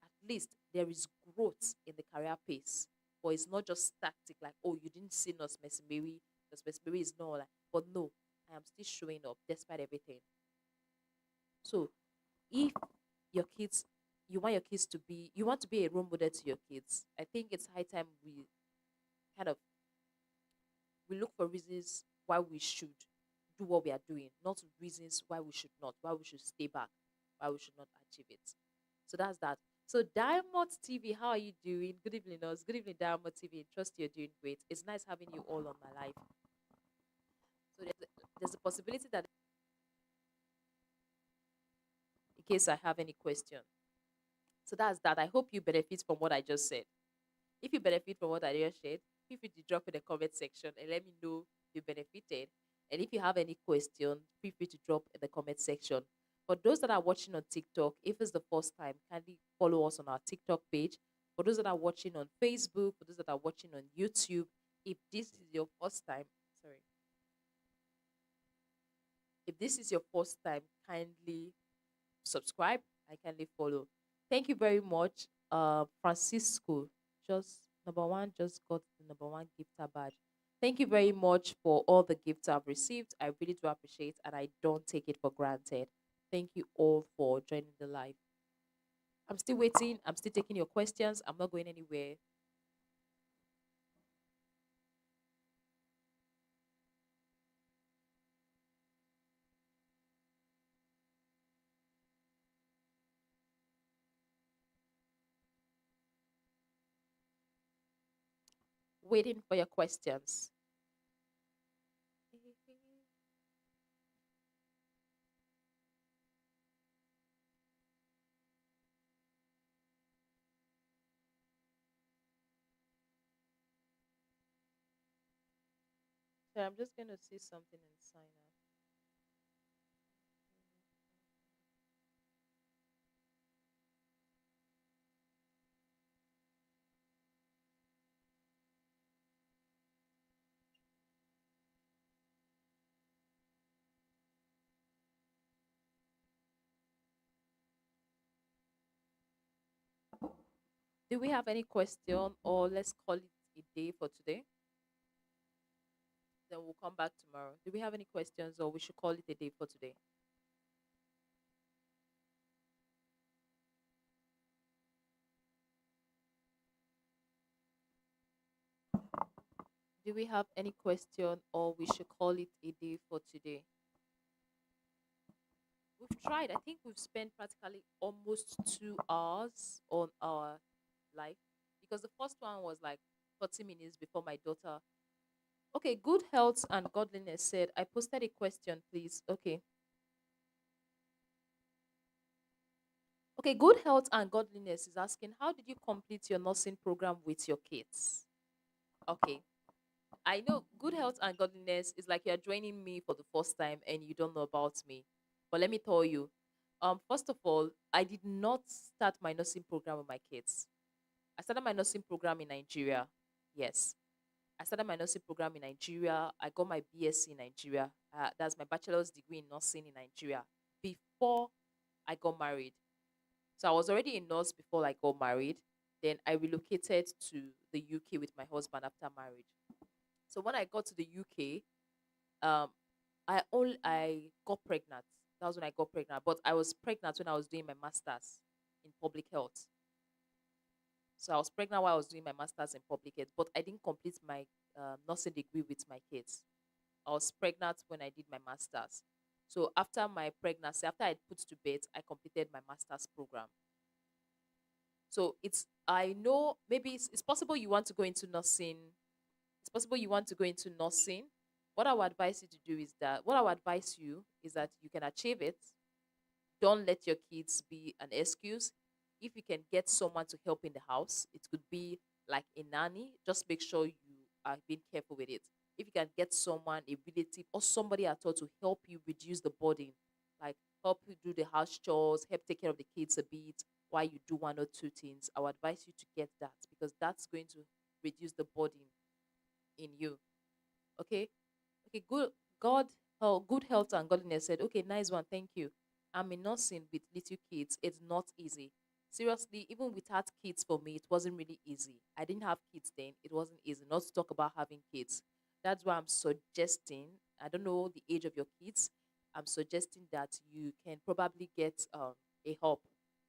At least there is growth in the career pace, but it's not just static like, oh, you didn't see Nurse Messi Mary. Nurse Messi Mary is not like, but no, I am still showing up despite everything. So if your kids, you want your kids to be, you want to be a role model to your kids, I think it's high time kind of we look for reasons why we should do what we are doing, not reasons why we should not, why we should stay back, why we should not achieve it. So that's that. So Diamond TV, how are you doing? Good evening, us. Good evening, Diamond TV. Trust you're doing great. It's nice having you all on my life. So there's a possibility that in case I have any question. So that's that. I hope you benefit from what I just said. If you benefit from what I just said, feel free to drop in the comment section and let me know you benefited. And if you have any question, feel free to drop in the comment section. For those that are watching on TikTok, if it's the first time, kindly follow us on our TikTok page. For those that are watching on Facebook, for those that are watching on YouTube, if this is your first time, sorry, if this is your first time, kindly subscribe. I kindly follow. Thank you very much, Francisco. Just number one, just got the number one gifter badge. Thank you very much for all the gifts I've received. I really do appreciate, and I don't take it for granted. Thank you all for joining the live. I'm still waiting. I'm still taking your questions. I'm not going anywhere. Waiting for your questions. So I'm just going to see something and sign up. Do we have any question, or let's call it a day for today? Then we'll come back tomorrow. Do we have any questions, or we should call it a day for today? Do we have any question, or we should call it a day for today? We've tried. I think we've spent practically almost 2 hours on our life, because the first one was like 40 minutes before my daughter. Okay, good health and godliness said, I posted a question, please. Okay. Okay, good health and godliness is asking, how did you complete your nursing program with your kids? Okay. I know good health and godliness is like you're joining me for the first time and you don't know about me. But let me tell you, first of all, I did not start my nursing program with my kids. I started my nursing program in Nigeria. Yes. I started my nursing program in Nigeria. I got my BSc in Nigeria. That's my bachelor's degree in nursing in Nigeria before I got married. So I was already a nurse before I got married. Then I relocated to the UK with my husband after marriage. So when I got to the UK, um, I got pregnant. That was when I got pregnant. But I was pregnant when I was doing my masters in public health. So I was pregnant while I was doing my masters in public health, but I didn't complete my nursing degree with my kids. I was pregnant when I did my masters. So after my pregnancy, after I put to bed, I completed my master's program. So I know maybe it's possible you want to go into nursing. It's possible you want to go into nursing. What I would advise you to do is that what I would advise you is that you can achieve it. Don't let your kids be an excuse. If you can get someone to help in the house, it could be like a nanny. Just make sure you are being careful with it. If you can get someone, a relative, or somebody at all to help you reduce the burden, like help you do the house chores, help take care of the kids a bit while you do one or two things, I would advise you to get that because that's going to reduce the burden in you. Okay? Okay, good. God, good health and godliness said, okay, nice one, thank you. I'm in nursing with little kids. It's not easy. Seriously, even without kids for me, it wasn't really easy. I didn't have kids then. It wasn't easy. Not to talk about having kids. That's why I'm suggesting, I don't know the age of your kids. I'm suggesting that you can probably get a help.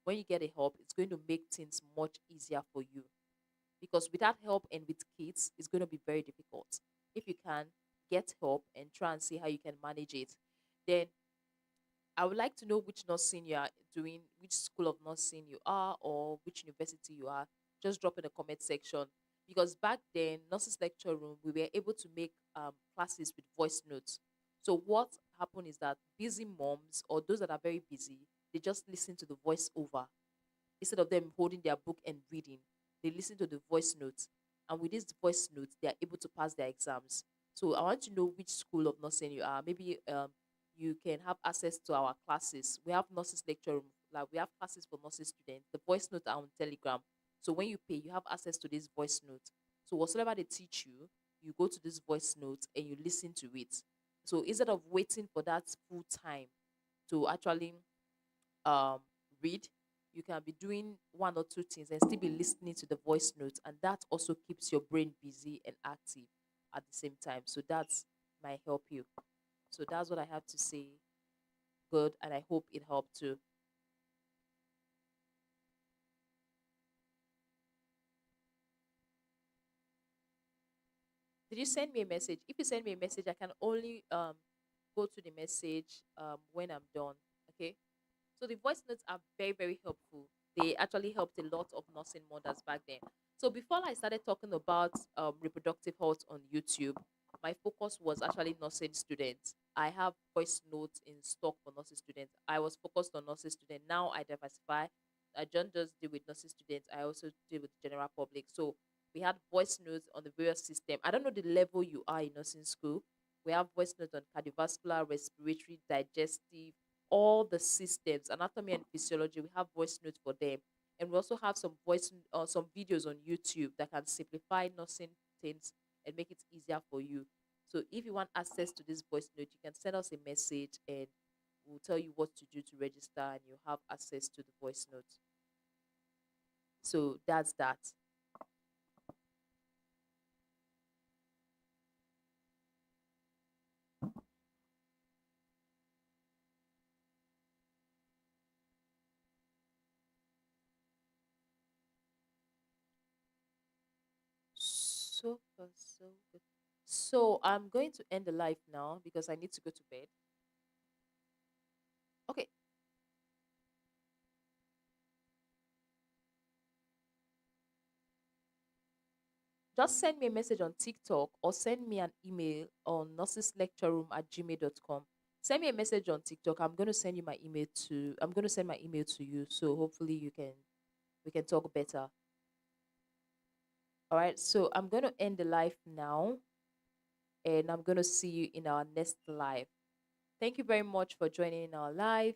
When you get a help, it's going to make things much easier for you because without help and with kids, it's going to be very difficult. If you can get help and try and see how you can manage it, then I would like to know which nursing you are doing, which school of nursing you are, or which university you are. Just drop in the comment section. Because back then, nurses lecture room, we were able to make classes with voice notes. So what happened is that busy moms or those that are very busy, they just listen to the voice over instead of them holding their book and reading. They listen to the voice notes, and with these voice notes, they are able to pass their exams. So I want to know which school of nursing you are. Maybe you can have access to our classes. We have nurses lecture room, like we have classes for nurses students. The voice notes are on Telegram. So when you pay, you have access to this voice note. So whatsoever they teach you, you go to this voice note and you listen to it. So instead of waiting for that full time to actually um read, you can be doing one or two things and still be listening to the voice notes, and that also keeps your brain busy and active at the same time. So that's might help you. So that's what I have to say. Good, and I hope it helped too. Did you send me a message? If you send me a message, I can only go to the message when I'm done. Okay. So the voice notes are very, very helpful. They actually helped a lot of nursing mothers back then. So before I started talking about reproductive health on YouTube, my focus was actually nursing students. I have voice notes in stock for nursing students. I was focused on nursing students. Now I diversify. I don't just deal with nursing students. I also deal with the general public. So we had voice notes on the various system. I don't know the level you are in nursing school. We have voice notes on cardiovascular, respiratory, digestive, all the systems, anatomy and physiology. We have voice notes for them, and we also have some videos on YouTube that can simplify nursing things and make it easier for you. So if you want access to this voice note, you can send us a message, and we'll tell you what to do to register, and you'll have access to the voice note. So that's that. So far, so good. So I'm going to end the live now because I need to go to bed. Okay, just send me a message on TikTok or send me an email on nurseslectureroom@gmail.com. Send me a message on TikTok. I'm going to send my email to you. So hopefully we can talk better. All right. So I'm going to end the live now, and I'm going to see you in our next live. Thank you very much for joining in our live.